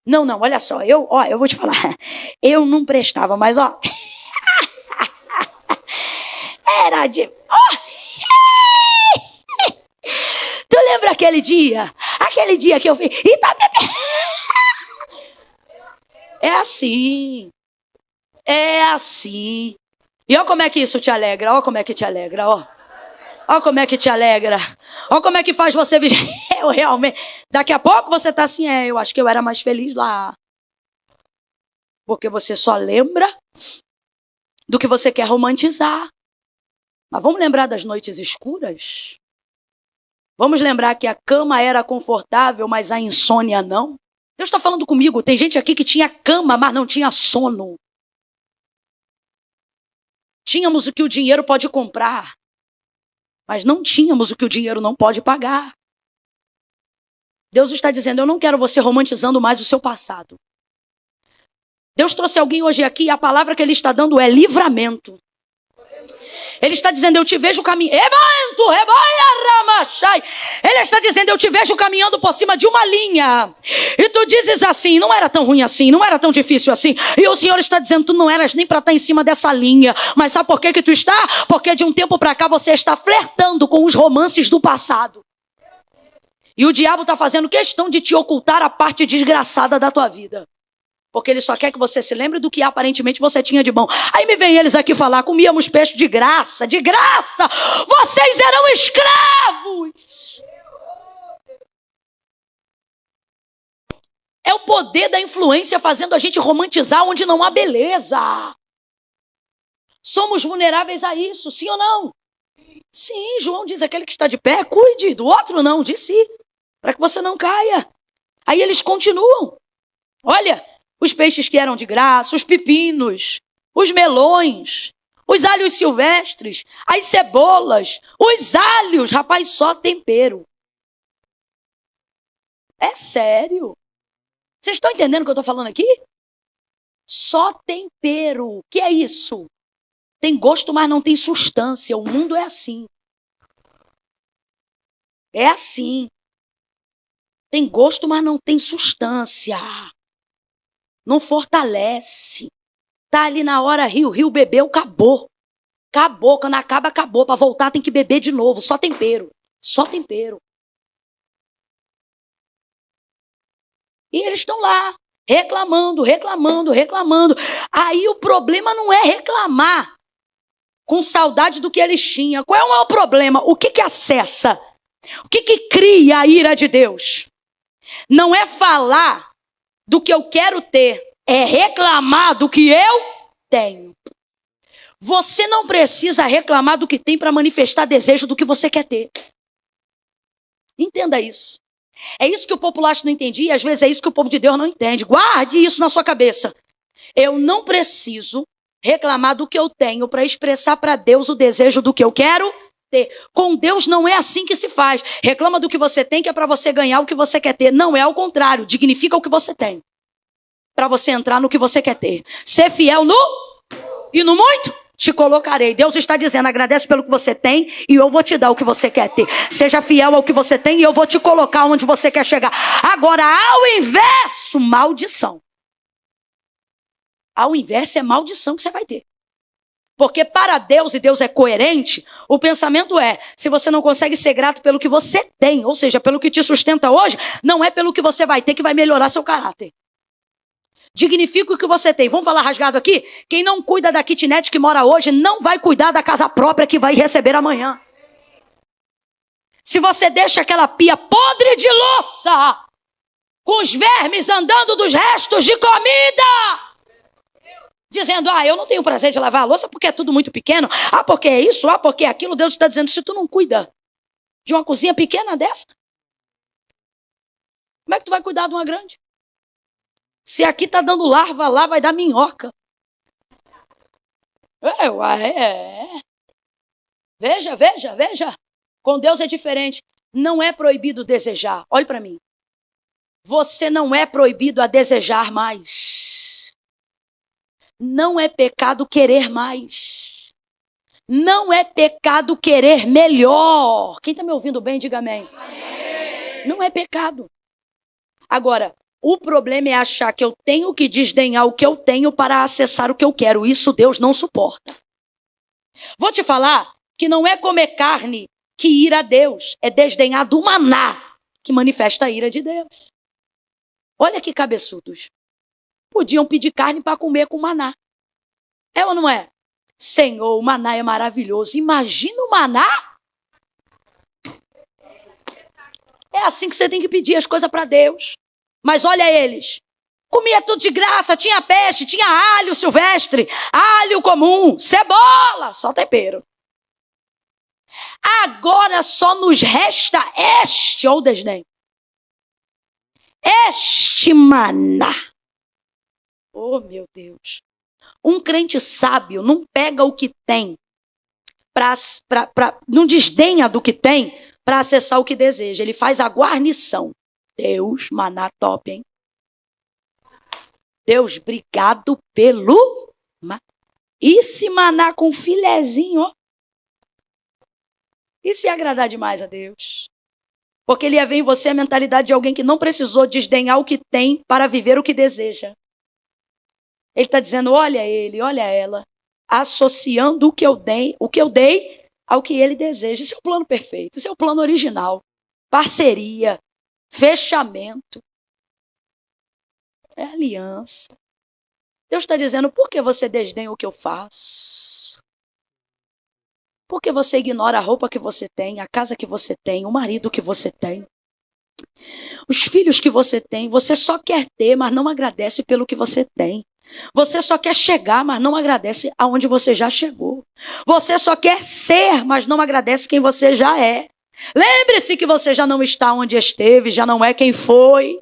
Não, olha só. Eu vou te falar. Eu não prestava, mas ó. Era de... Tu lembra aquele dia? Aquele dia que eu fiz... É assim. É assim. E olha como é que isso te alegra. Olha como é que te alegra, ó. Olha como é que te alegra. Olha como é que faz você viver. Eu realmente... Daqui a pouco você tá assim, eu acho que eu era mais feliz lá. Porque você só lembra do que você quer romantizar. Mas vamos lembrar das noites escuras? Vamos lembrar que a cama era confortável, mas a insônia não? Deus está falando comigo. Tem gente aqui que tinha cama, mas não tinha sono. Tínhamos o que o dinheiro pode comprar, mas não tínhamos o que o dinheiro não pode pagar. Deus está dizendo, eu não quero você romantizando mais o seu passado. Deus trouxe alguém hoje aqui e a palavra que Ele está dando é livramento. Ele está dizendo, eu te vejo caminhando. Ele está dizendo, eu te vejo caminhando por cima de uma linha. E tu dizes assim, não era tão ruim assim, não era tão difícil assim. E o Senhor está dizendo, tu não eras nem para estar em cima dessa linha. Mas sabe por que tu está? Porque de um tempo para cá você está flertando com os romances do passado. E o diabo está fazendo questão de te ocultar a parte desgraçada da tua vida. Porque ele só quer que você se lembre do que aparentemente você tinha de bom. Aí me vem eles aqui falar, comíamos peixe de graça, de graça. Vocês eram escravos. É o poder da influência fazendo a gente romantizar onde não há beleza. Somos vulneráveis a isso, sim ou não? Sim, João diz, aquele que está de pé, cuide, do outro não, de si, para que você não caia. Aí eles continuam. Olha, os peixes que eram de graça, os pepinos, os melões, os alhos silvestres, as cebolas, os alhos, rapaz, só tempero. É sério. Vocês estão entendendo o que eu estou falando aqui? Só tempero. O que é isso? Tem gosto, mas não tem substância. O mundo é assim. É assim. Tem gosto, mas não tem substância. Não fortalece. Tá ali na hora, rio, bebeu, acabou. Acabou, quando acaba, acabou. Para voltar tem que beber de novo. Só tempero. Só tempero. E eles estão lá, reclamando. Aí o problema não é reclamar com saudade do que eles tinham. Qual é o maior problema? O que acessa? O que cria a ira de Deus? Não é falar do que eu quero ter, é reclamar do que eu tenho. Você não precisa reclamar do que tem para manifestar desejo do que você quer ter. Entenda isso. É isso que o populacho não entendia, e às vezes é isso que o povo de Deus não entende. Guarde isso na sua cabeça. Eu não preciso reclamar do que eu tenho para expressar para Deus o desejo do que eu quero ter. Com Deus não é assim que se faz. Reclama do que você tem, que é para você ganhar o que você quer ter. Não é ao contrário, dignifica o que você tem. Para você entrar no que você quer ter. Ser fiel no e no muito, te colocarei. Deus está dizendo, agradece pelo que você tem e eu vou te dar o que você quer ter. Seja fiel ao que você tem e eu vou te colocar onde você quer chegar. Agora, ao inverso, maldição. Ao inverso é maldição que você vai ter. Porque para Deus, e Deus é coerente, o pensamento é, se você não consegue ser grato pelo que você tem, ou seja, pelo que te sustenta hoje, não é pelo que você vai ter que vai melhorar seu caráter. Dignifica o que você tem. Vamos falar rasgado aqui? Quem não cuida da kitnet que mora hoje, não vai cuidar da casa própria que vai receber amanhã. Se você deixa aquela pia podre de louça, com os vermes andando dos restos de comida, dizendo, eu não tenho prazer de lavar a louça porque é tudo muito pequeno. Porque é isso, porque é aquilo. Deus está dizendo, se tu não cuida de uma cozinha pequena dessa, como é que tu vai cuidar de uma grande? Se aqui está dando larva, lá vai dar minhoca. Veja. Com Deus é diferente. Não é proibido desejar. Olhe para mim. Você não é proibido a desejar mais. Não é pecado querer mais. Não é pecado querer melhor. Quem está me ouvindo bem, diga amém. Não é pecado. Agora, o problema é achar que eu tenho que desdenhar o que eu tenho para acessar o que eu quero. Isso Deus não suporta. Vou te falar que não é comer carne que ira a Deus. É desdenhar do maná que manifesta a ira de Deus. Olha que cabeçudos. Podiam pedir carne para comer com maná. É ou não é? Senhor, o maná é maravilhoso. Imagina o maná. É assim que você tem que pedir as coisas para Deus. Mas olha eles, comia tudo de graça, tinha peixe, tinha alho silvestre, alho comum, cebola, só tempero. Agora só nos resta este, ou desdém, este maná. Oh, meu Deus. Um crente sábio não pega o que tem, não desdenha do que tem para acessar o que deseja. Ele faz a guarnição. Deus, maná top, hein? Deus, obrigado pelo maná. E se maná com filezinho, ó? E se agradar demais a Deus? Porque ele ia ver em você a mentalidade de alguém que não precisou desdenhar o que tem para viver o que deseja. Ele está dizendo, olha ele, olha ela, associando o que eu dei ao que ele deseja. Esse é o plano perfeito, esse é o plano original. Parceria. Fechamento. É aliança. Deus está dizendo, por que você desdenha o que eu faço? Por que você ignora a roupa que você tem, a casa que você tem, o marido que você tem? Os filhos que você tem, você só quer ter, mas não agradece pelo que você tem. Você só quer chegar, mas não agradece aonde você já chegou. Você só quer ser, mas não agradece quem você já é. Lembre-se que você já não está onde esteve, já não é quem foi.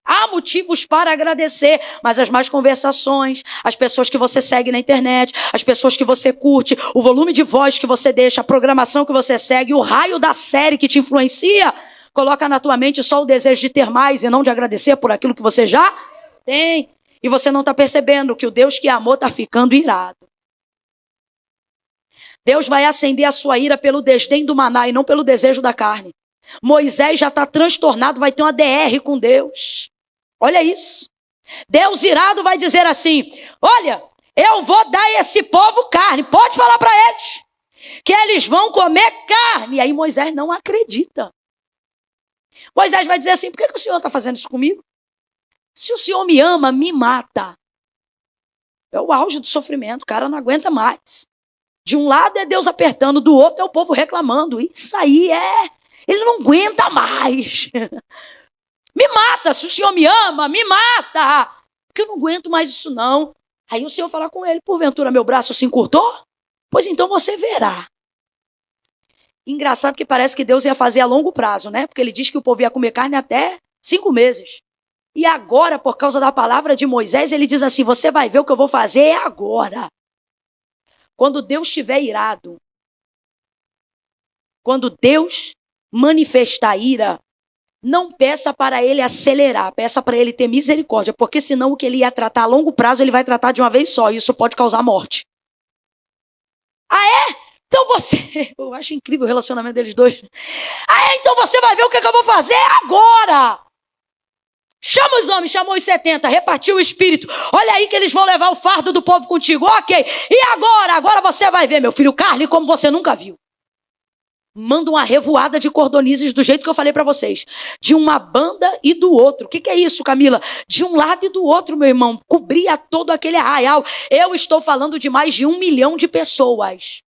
Há motivos para agradecer, mas as más conversações, as pessoas que você segue na internet, as pessoas que você curte, o volume de voz que você deixa, a programação que você segue, o raio da série que te influencia, coloca na tua mente só o desejo de ter mais e não de agradecer por aquilo que você já tem. E você não está percebendo que o Deus que amou está ficando irado. Deus vai acender a sua ira pelo desdém do maná e não pelo desejo da carne. Moisés já está transtornado, vai ter uma DR com Deus. Olha isso. Deus irado vai dizer assim: olha, eu vou dar a esse povo carne. Pode falar para eles que eles vão comer carne. E aí Moisés não acredita. Moisés vai dizer assim: por que o Senhor está fazendo isso comigo? Se o Senhor me ama, me mata. É o auge do sofrimento, o cara não aguenta mais. De um lado é Deus apertando, do outro é o povo reclamando. Isso aí ele não aguenta mais. Me mata, se o Senhor me ama, me mata. Porque eu não aguento mais isso não. Aí o Senhor fala com ele: porventura meu braço se encurtou? Pois então você verá. Engraçado que parece que Deus ia fazer a longo prazo, né? Porque ele diz que o povo ia comer carne até 5 meses. E agora, por causa da palavra de Moisés, ele diz assim: você vai ver o que eu vou fazer agora. Quando Deus estiver irado, quando Deus manifestar ira, não peça para ele acelerar, peça para ele ter misericórdia, porque senão o que ele ia tratar a longo prazo, ele vai tratar de uma vez só, e isso pode causar morte. Ah, é? Então você... Eu acho incrível o relacionamento deles dois. Ah, é? Então você vai ver o que eu vou fazer agora. Chama os homens, chamou os 70, repartiu o espírito. Olha aí que eles vão levar o fardo do povo contigo. Ok, e agora? Agora você vai ver, meu filho, carne como você nunca viu. Manda uma revoada de cordonizes do jeito que eu falei para vocês. De uma banda e do outro. O que é isso, Camila? De um lado e do outro, meu irmão. Cobria todo aquele arraial. Eu estou falando de mais de 1 milhão de pessoas.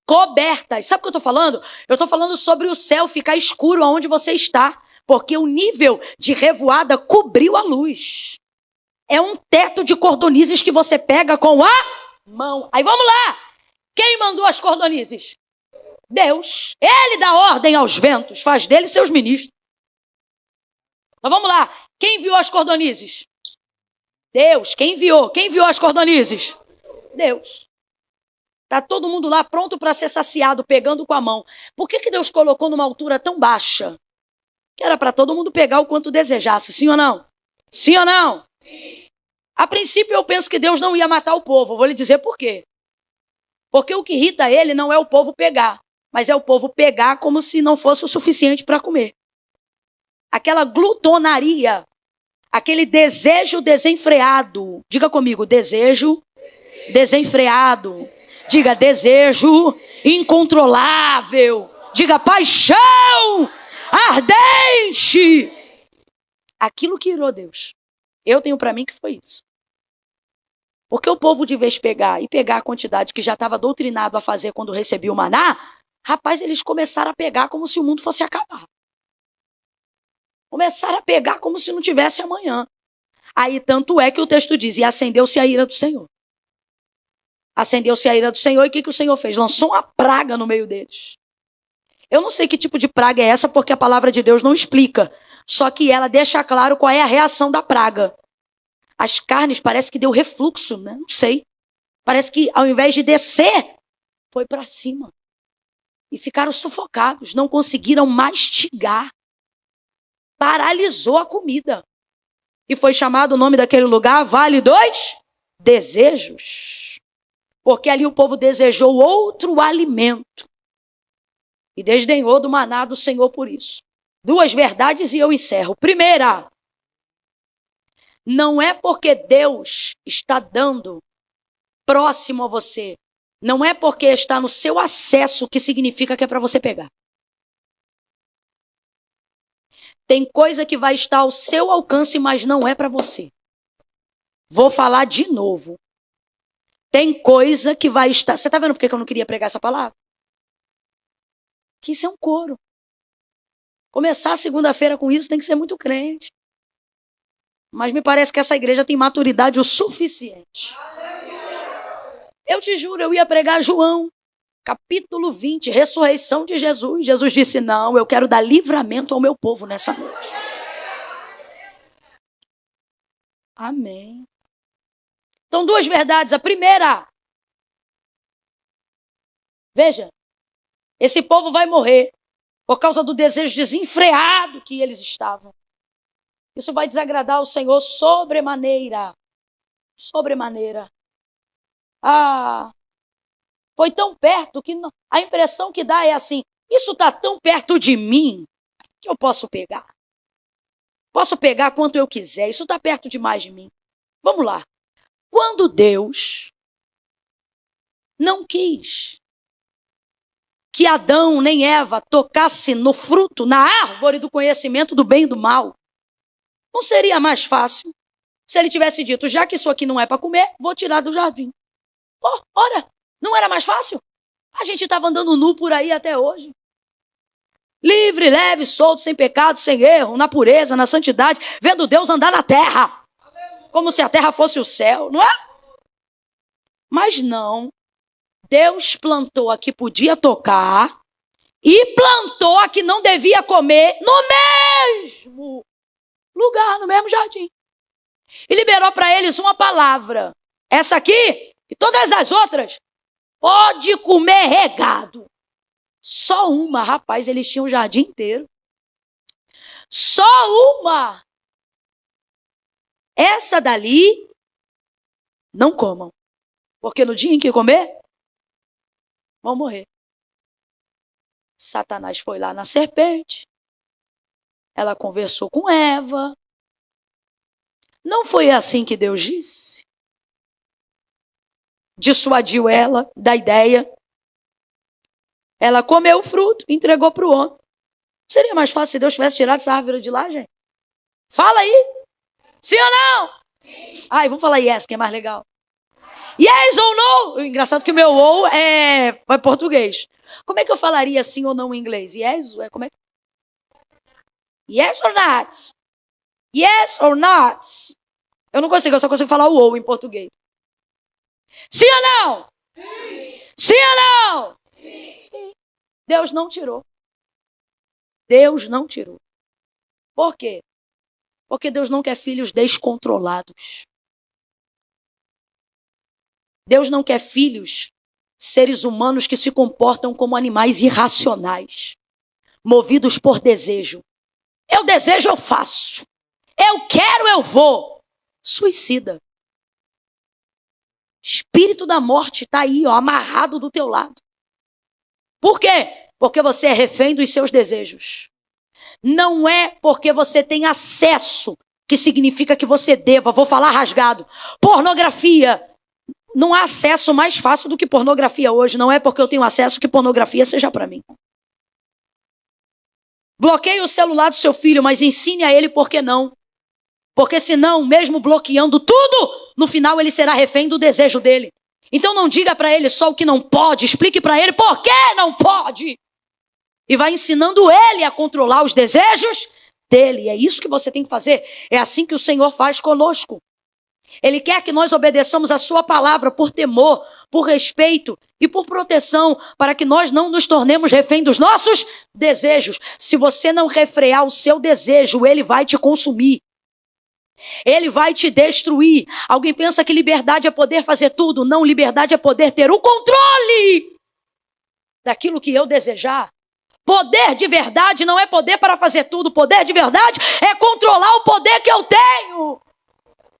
Cobertas. Sabe o que eu estou falando? Eu estou falando sobre o céu ficar escuro onde você está. Porque o nível de revoada cobriu a luz. É um teto de cordonizes que você pega com a mão. Aí vamos lá. Quem mandou as cordonizes? Deus. Ele dá ordem aos ventos, faz deles seus ministros. Então vamos lá. Quem enviou as cordonizes? Deus. Quem enviou? Quem enviou as cordonizes? Deus. Está todo mundo lá pronto para ser saciado, pegando com a mão. Por que Deus colocou numa altura tão baixa? Que era para todo mundo pegar o quanto desejasse, sim ou não? Sim ou não? Sim. A princípio eu penso que Deus não ia matar o povo, vou lhe dizer por quê. Porque o que irrita ele não é o povo pegar, mas é o povo pegar como se não fosse o suficiente para comer. Aquela glutonaria, aquele desejo desenfreado. Diga comigo, desejo desenfreado. Diga desejo incontrolável. Diga paixão ardente. Aquilo que irou Deus. Eu tenho para mim que foi isso. Porque o povo, de vez pegar a quantidade que já estava doutrinado a fazer quando recebia o maná, rapaz, eles começaram a pegar como se o mundo fosse acabar. Começaram a pegar como se não tivesse amanhã. Aí tanto é que o texto diz: e acendeu-se a ira do Senhor. Acendeu-se a ira do Senhor, e o que o Senhor fez? Lançou uma praga no meio deles. Eu não sei que tipo de praga é essa, porque a palavra de Deus não explica. Só que ela deixa claro qual é a reação da praga. As carnes parece que deu refluxo, né? Não sei. Parece que ao invés de descer, foi para cima. E ficaram sufocados, não conseguiram mastigar. Paralisou a comida. E foi chamado o nome daquele lugar Vale dos Desejos. Porque ali o povo desejou outro alimento. E desdenhou do maná do Senhor por isso. 2 verdades e eu encerro. Primeira, não é porque Deus está dando próximo a você. Não é porque está no seu acesso que significa que é para você pegar. Tem coisa que vai estar ao seu alcance, mas não é para você. Vou falar de novo. Tem coisa que vai estar... Você está vendo por que eu não queria pregar essa palavra? Que isso é um coro. Começar a segunda-feira com isso tem que ser muito crente. Mas me parece que essa igreja tem maturidade o suficiente. Eu te juro, eu ia pregar João, capítulo 20, ressurreição de Jesus. Jesus disse: não, eu quero dar livramento ao meu povo nessa noite. Amém. Então, 2 verdades. A primeira, veja, esse povo vai morrer. por causa do desejo desenfreado que eles estavam. Isso vai desagradar ao Senhor sobremaneira. Sobremaneira. Foi tão perto que a impressão que dá é assim, isso está tão perto de mim que eu posso pegar. Posso pegar quanto eu quiser, isso está perto demais de mim. Vamos lá. Quando Deus não quis que Adão nem Eva tocasse no fruto, na árvore do conhecimento do bem e do mal, não seria mais fácil se ele tivesse dito, já que isso aqui não é para comer, vou tirar do jardim. Ora, não era mais fácil? A gente estava andando nu por aí até hoje. Livre, leve, solto, sem pecado, sem erro, na pureza, na santidade, vendo Deus andar na terra. Como se a terra fosse o céu, não é? Mas não. Deus plantou a que podia tocar e plantou a que não devia comer no mesmo lugar, no mesmo jardim. E liberou para eles uma palavra. Essa aqui e todas as outras, pode comer regado. Só uma, rapaz, eles tinham o jardim inteiro. Só uma. Essa dali, não comam. Porque no dia em que comer, vão morrer. Satanás foi lá na serpente. Ela conversou com Eva. Não foi assim que Deus disse? Dissuadiu ela da ideia. Ela comeu o fruto, entregou para o homem. Seria mais fácil se Deus tivesse tirado essa árvore de lá, gente? Fala aí. Sim ou não? Ai, vamos falar yes, que é mais legal. Yes ou não? O engraçado é que o meu ou é português. Como é que eu falaria sim ou não em inglês? Yes, como é que... Yes or not? Yes or not? Eu não consigo, eu só consigo falar o ou em português. Sim ou não? Sim. Sim ou não? Sim. Sim. Deus não tirou. Deus não tirou. Por quê? Porque Deus não quer filhos descontrolados. Deus não quer filhos, seres humanos que se comportam como animais irracionais, movidos por desejo. Eu desejo, eu faço. Eu quero, eu vou. Suicida. Espírito da morte está aí, ó, amarrado do teu lado. Por quê? Porque você é refém dos seus desejos. Não é porque você tem acesso que significa que você deva. Vou falar rasgado. Pornografia. Não há acesso mais fácil do que pornografia hoje. Não é porque eu tenho acesso que pornografia seja para mim. Bloqueie o celular do seu filho, mas ensine a ele por que não. Porque senão, mesmo bloqueando tudo, no final ele será refém do desejo dele. Então não diga para ele só o que não pode, explique para ele por que não pode. E vai ensinando ele a controlar os desejos dele. E é isso que você tem que fazer. É assim que o Senhor faz conosco. Ele quer que nós obedeçamos a sua palavra por temor, por respeito e por proteção, para que nós não nos tornemos refém dos nossos desejos. Se você não refrear o seu desejo, ele vai te consumir. Ele vai te destruir. Alguém pensa que liberdade é poder fazer tudo? Não, liberdade é poder ter o controle daquilo que eu desejar. Poder de verdade não é poder para fazer tudo. Poder de verdade é controlar o poder que eu tenho.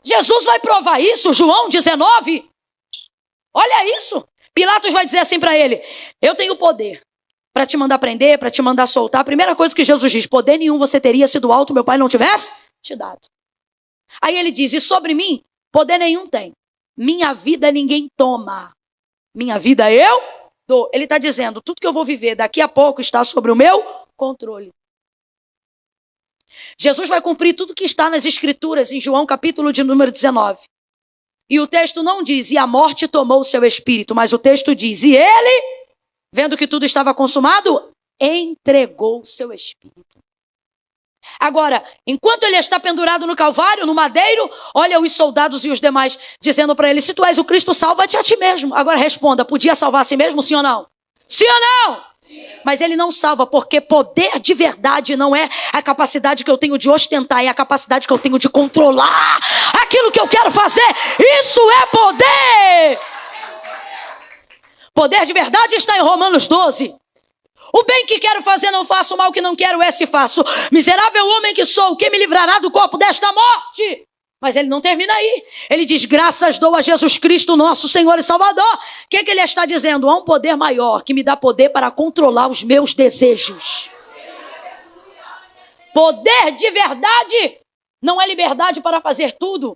Jesus vai provar isso, João 19. Olha isso. Pilatos vai dizer assim para ele: eu tenho poder para te mandar prender, para te mandar soltar. A primeira coisa que Jesus diz: poder nenhum você teria se do alto meu pai não tivesse te dado. Aí ele diz: e sobre mim, poder nenhum tem. Minha vida ninguém toma. Minha vida eu dou. Ele está dizendo, tudo que eu vou viver daqui a pouco está sobre o meu controle. Jesus vai cumprir tudo que está nas Escrituras, em João capítulo de número 19. E o texto não diz, e a morte tomou o seu espírito, mas o texto diz, e ele, vendo que tudo estava consumado, entregou o seu espírito. Agora, enquanto ele está pendurado no Calvário, no madeiro, olha os soldados e os demais dizendo para ele, se tu és o Cristo, salva-te a ti mesmo. Agora responda, podia salvar a si mesmo, sim ou não? Sim ou não? Mas ele não salva, porque poder de verdade não é a capacidade que eu tenho de ostentar, é a capacidade que eu tenho de controlar aquilo que eu quero fazer. Isso é poder! Poder de verdade está em Romanos 12. O bem que quero fazer não faço, o mal que não quero esse faço. Miserável homem que sou, quem me livrará do corpo desta morte? Mas ele não termina aí. Ele diz, graças dou a Jesus Cristo, nosso Senhor e Salvador. O que ele está dizendo? Há um poder maior que me dá poder para controlar os meus desejos. Poder de verdade não é liberdade para fazer tudo.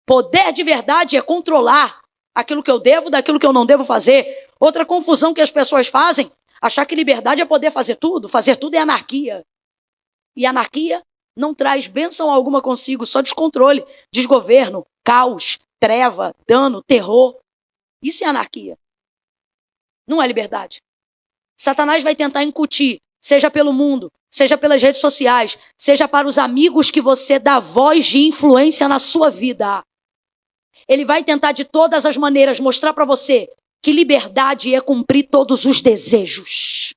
Poder de verdade é controlar aquilo que eu devo daquilo que eu não devo fazer. Outra confusão que as pessoas fazem, achar que liberdade é poder fazer tudo. Fazer tudo é anarquia. E anarquia não traz bênção alguma consigo, só descontrole, desgoverno, caos, treva, dano, terror. Isso é anarquia. Não é liberdade. Satanás vai tentar incutir, seja pelo mundo, seja pelas redes sociais, seja para os amigos que você dá voz de influência na sua vida. Ele vai tentar de todas as maneiras mostrar para você que liberdade é cumprir todos os desejos.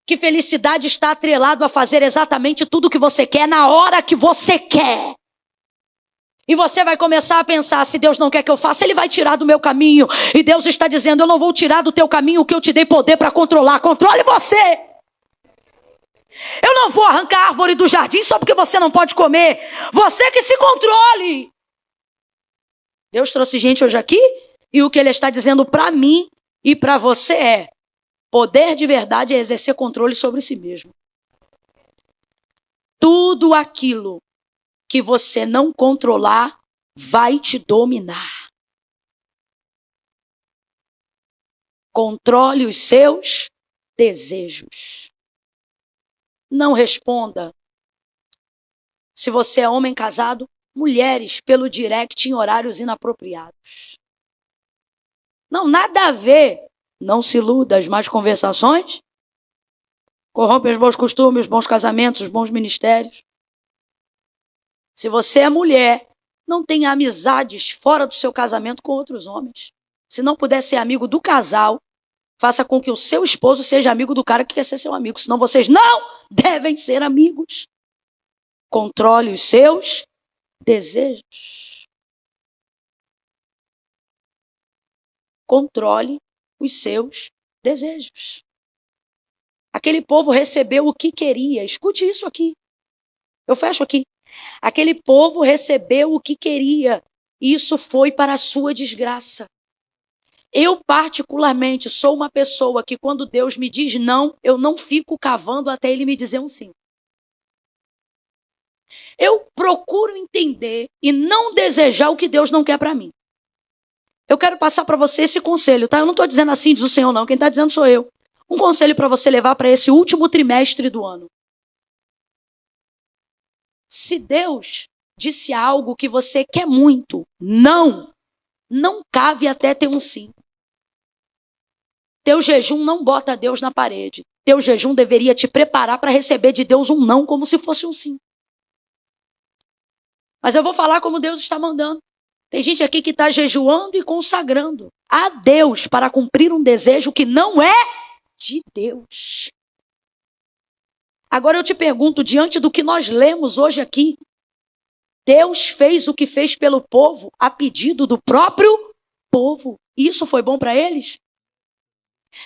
Que felicidade está atrelado a fazer exatamente tudo o que você quer na hora que você quer. E você vai começar a pensar, se Deus não quer que eu faça, Ele vai tirar do meu caminho. E Deus está dizendo, eu não vou tirar do teu caminho o que eu te dei poder para controlar. Controle você. Eu não vou arrancar a árvore do jardim só porque você não pode comer. Você que se controle. Deus trouxe gente hoje aqui e o que Ele está dizendo para mim e para você é, poder de verdade é exercer controle sobre si mesmo. Tudo aquilo que você não controlar vai te dominar. Controle os seus desejos. Não responda. Se você é homem casado, mulheres pelo direct em horários inapropriados. Não, nada a ver. Não se iluda, as más conversações corrompem os bons costumes, os bons casamentos, os bons ministérios. Se você é mulher, não tenha amizades fora do seu casamento com outros homens. Se não puder ser amigo do casal, faça com que o seu esposo seja amigo do cara que quer ser seu amigo. Senão vocês não devem ser amigos. Controle os seus desejos. Controle os seus desejos. Aquele povo recebeu o que queria. Escute isso aqui. Eu fecho aqui. Aquele povo recebeu o que queria. Isso foi para a sua desgraça. Eu, particularmente, sou uma pessoa que quando Deus me diz não, eu não fico cavando até Ele me dizer um sim. Eu procuro entender e não desejar o que Deus não quer para mim. Eu quero passar para você esse conselho, tá? Eu não estou dizendo assim, diz o Senhor, não. Quem está dizendo sou eu. Um conselho para você levar para esse último trimestre do ano. Se Deus disse algo que você quer muito, não cave até ter um sim. Teu jejum não bota Deus na parede. Teu jejum deveria te preparar para receber de Deus um não como se fosse um sim. Mas eu vou falar como Deus está mandando. Tem gente aqui que está jejuando e consagrando a Deus para cumprir um desejo que não é de Deus. Agora eu te pergunto, diante do que nós lemos hoje aqui, Deus fez o que fez pelo povo a pedido do próprio povo. Isso foi bom para eles?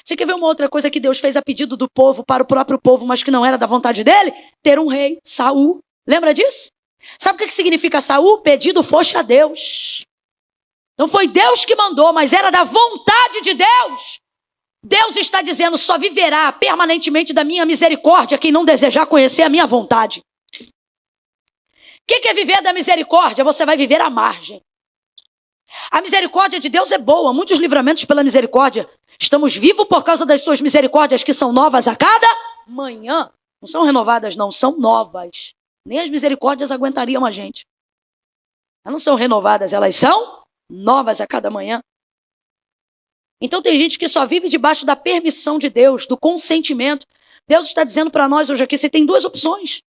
Você quer ver uma outra coisa que Deus fez a pedido do povo para o próprio povo, mas que não era da vontade dele? Ter um rei, Saul. Lembra disso? Sabe o que significa Saul? Pedido foste a Deus. Não foi Deus que mandou, mas era da vontade de Deus. Deus está dizendo, só viverá permanentemente da minha misericórdia quem não desejar conhecer a minha vontade. O que é viver da misericórdia? Você vai viver à margem. A misericórdia de Deus é boa, muitos livramentos pela misericórdia. Estamos vivos por causa das suas misericórdias que são novas a cada manhã. Não são renovadas, não, são novas. Nem as misericórdias aguentariam a gente. Elas não são renovadas, elas são novas a cada manhã. Então tem gente que só vive debaixo da permissão de Deus, do consentimento. Deus está dizendo para nós hoje aqui, você tem duas opções.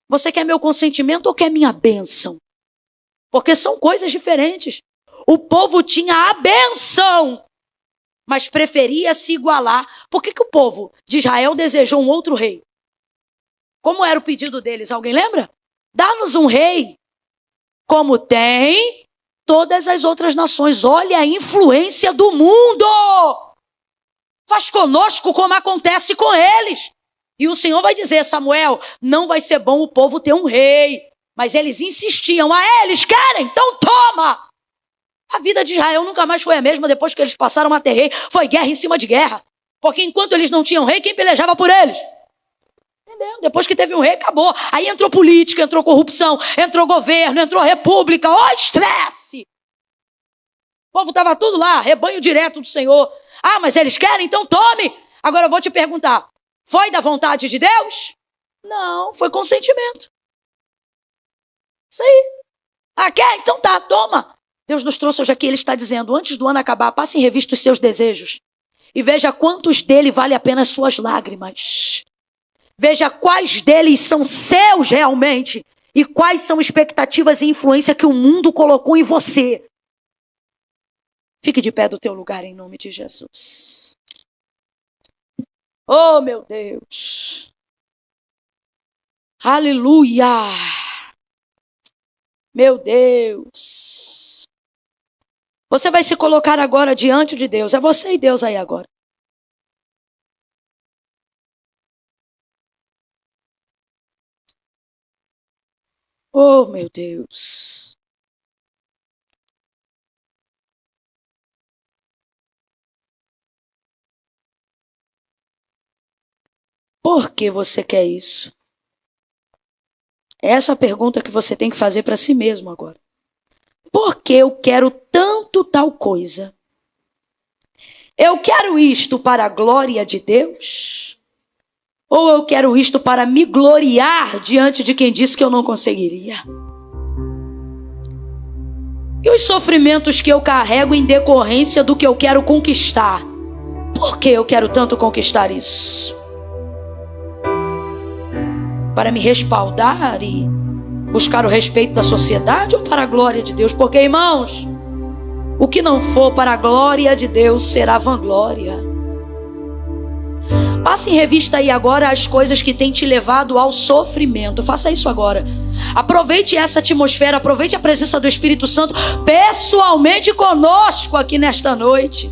Você quer meu consentimento ou quer minha bênção? Porque são coisas diferentes. O povo tinha a bênção, mas preferia se igualar. Por que o povo de Israel desejou um outro rei? Como era o pedido deles? Alguém lembra? Dá-nos um rei como tem todas as outras nações. Olha a influência do mundo. Faz conosco como acontece com eles. E o Senhor vai dizer: Samuel, não vai ser bom o povo ter um rei. Mas eles insistiam: eles querem, então toma. A vida de Israel nunca mais foi a mesma depois que eles passaram a ter rei. Foi guerra em cima de guerra. Porque enquanto eles não tinham rei, quem pelejava por eles? Entendeu? Depois que teve um rei, acabou. Aí entrou política, entrou corrupção, entrou governo, entrou república. Estresse! O povo estava tudo lá, rebanho direto do Senhor. Mas eles querem? Então tome. Agora eu vou te perguntar: foi da vontade de Deus? Não, foi consentimento. Isso aí. Quer? Então tá, toma. Deus nos trouxe hoje aqui, Ele está dizendo: antes do ano acabar, passe em revista os seus desejos. E veja quantos dele vale a pena as suas lágrimas. Veja quais deles são seus realmente. E quais são expectativas e influência que o mundo colocou em você. Fique de pé do teu lugar em nome de Jesus. Oh, meu Deus. Aleluia. Meu Deus. Você vai se colocar agora diante de Deus. É você e Deus aí agora. Oh, meu Deus. Por que você quer isso? Essa é a pergunta que você tem que fazer para si mesmo agora. Por que eu quero tanto tal coisa? Eu quero isto para a glória de Deus? Ou eu quero isto para me gloriar diante de quem disse que eu não conseguiria? E os sofrimentos que eu carrego em decorrência do que eu quero conquistar? Por que eu quero tanto conquistar isso? Para me respaldar e buscar o respeito da sociedade ou para a glória de Deus? Porque, irmãos, o que não for para a glória de Deus será vanglória. Passe em revista aí agora as coisas que têm te levado ao sofrimento. Faça isso agora. Aproveite essa atmosfera, aproveite a presença do Espírito Santo pessoalmente conosco aqui nesta noite.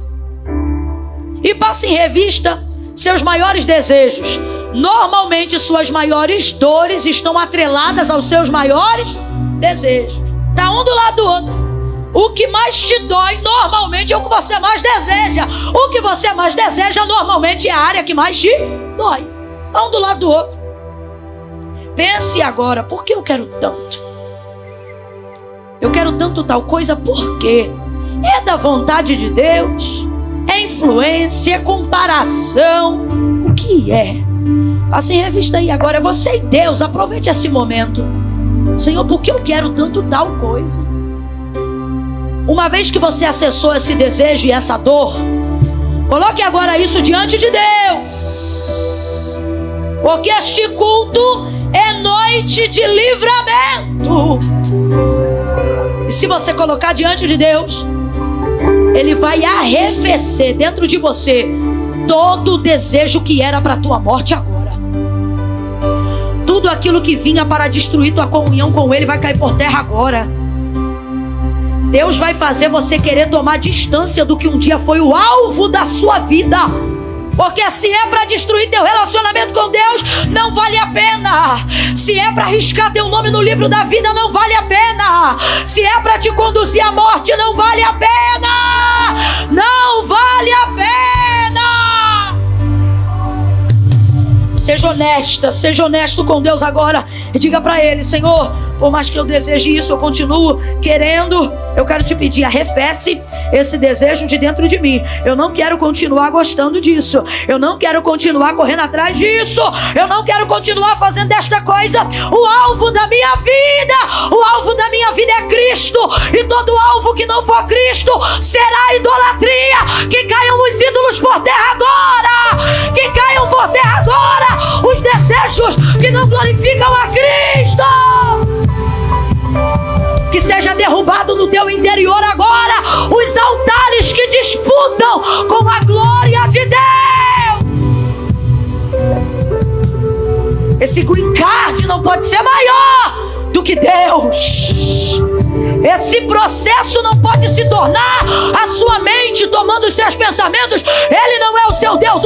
E passe em revista seus maiores desejos. Normalmente suas maiores dores estão atreladas aos seus maiores desejos. Tá um do lado do outro. O que mais te dói normalmente é o que você mais deseja. O que você mais deseja normalmente é a área que mais te dói. Tá um do lado do outro. Pense agora: por que eu quero tanto? Eu quero tanto tal coisa por quê? É da vontade de Deus? É influência? É comparação? O que é? Passe em revista aí agora. É você e Deus. Aproveite esse momento. Senhor, por que eu quero tanto tal coisa? Uma vez que você acessou esse desejo e essa dor, coloque agora isso diante de Deus. Porque este culto é noite de livramento. E se você colocar diante de Deus, Ele vai arrefecer dentro de você todo o desejo que era para a tua morte agora. Tudo aquilo que vinha para destruir tua comunhão com Ele vai cair por terra agora. Deus vai fazer você querer tomar distância do que um dia foi o alvo da sua vida. Porque se é para destruir teu relacionamento com Deus, não vale a pena. Se é para arriscar teu nome no livro da vida, não vale a pena. Se é para te conduzir à morte, não vale a pena. Não vale a pena. Seja honesto com Deus agora e diga para Ele: Senhor, por mais que eu deseje isso, eu continuo querendo. Eu quero te pedir, arrefece esse desejo de dentro de mim. Eu não quero continuar gostando disso. Eu não quero continuar correndo atrás disso. Eu não quero continuar fazendo desta coisa o alvo da minha vida. O alvo da minha vida é Cristo. E todo alvo que não for Cristo será idolatria. Que caiam os ídolos por terra agora. Que caiam por terra agora os desejos que não glorificam a Cristo. Que seja derrubado no teu interior agora os altares que disputam com a glória de Deus. Esse green card não pode ser maior do que Deus. Esse processo não pode se tornar a sua mente tomando os seus pensamentos. Ele não é o seu Deus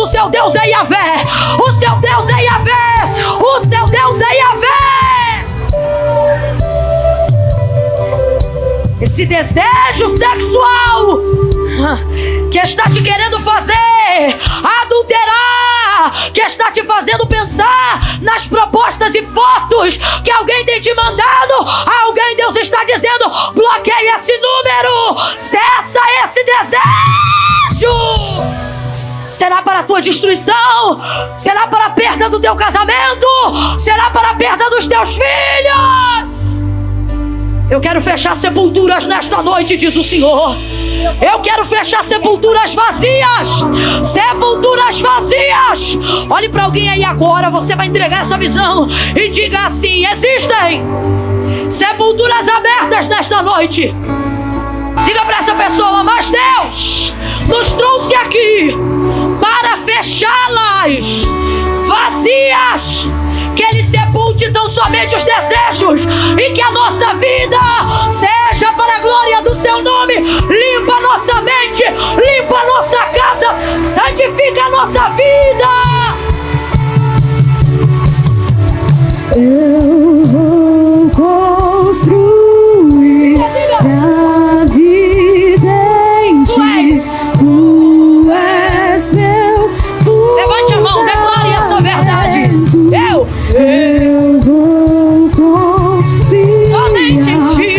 é Yahvé. O seu Deus é Yahvé. O seu Deus é Yahvé. Esse desejo sexual que está te querendo fazer adulterar, que está te fazendo pensar nas propostas e fotos que alguém tem te mandado, alguém, Deus está dizendo: bloqueia esse número, cessa esse desejo. Será para a tua destruição? Será para a perda do teu casamento? Será para a perda dos teus filhos? Eu quero fechar sepulturas nesta noite, diz o Senhor. Eu quero fechar sepulturas vazias. Sepulturas vazias. Olhe para alguém aí agora, você vai entregar essa visão e diga assim: existem sepulturas abertas nesta noite. Diga para essa pessoa: mas Deus nos trouxe aqui para fechá-las vazias. Que Ele sepulte tão somente os desejos e que a nossa vida seja para a glória do Seu nome. Limpa a nossa mente, limpa a nossa casa, santifica a nossa vida. Eu vou construir a vida em Ti. Tu és meu. Levante a mão, declare essa verdade. Eu vou confiar somente em Ti.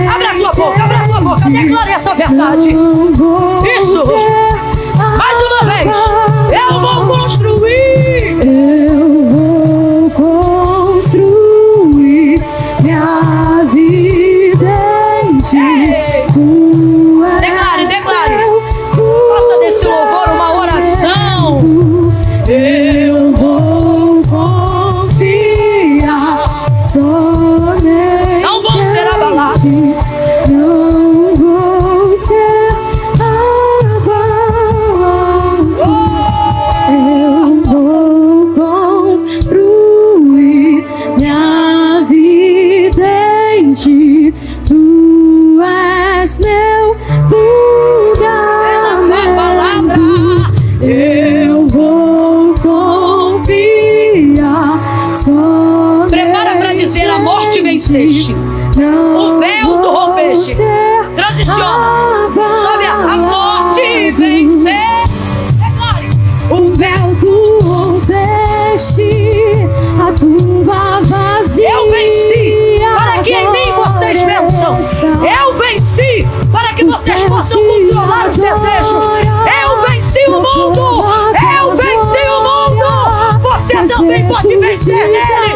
Abre a tua boca, declare essa verdade. Isso. Mais uma vez. Eu vou construir. Eu vou construir minha vida em Ti. Declare. Faça desse louvor uma oração. Eu vou confiar somente. Não vou ser abalado. Não vou ser abalado. Eu vou construir minha vida em Ti. Tu és meu fundamento. Eu vou confiar somente. Prepara para dizer: a morte venceste. O véu tu rompeste. Transiciona. Sobe a morte venceste. Declare. O véu tu rompeste, a tumba vazia. Eu venci para que em mim vocês vençam. Eu venci para que vocês possam controlar os desejos. Eu venci o mundo. Eu venci o mundo. Você também pode vencer nele.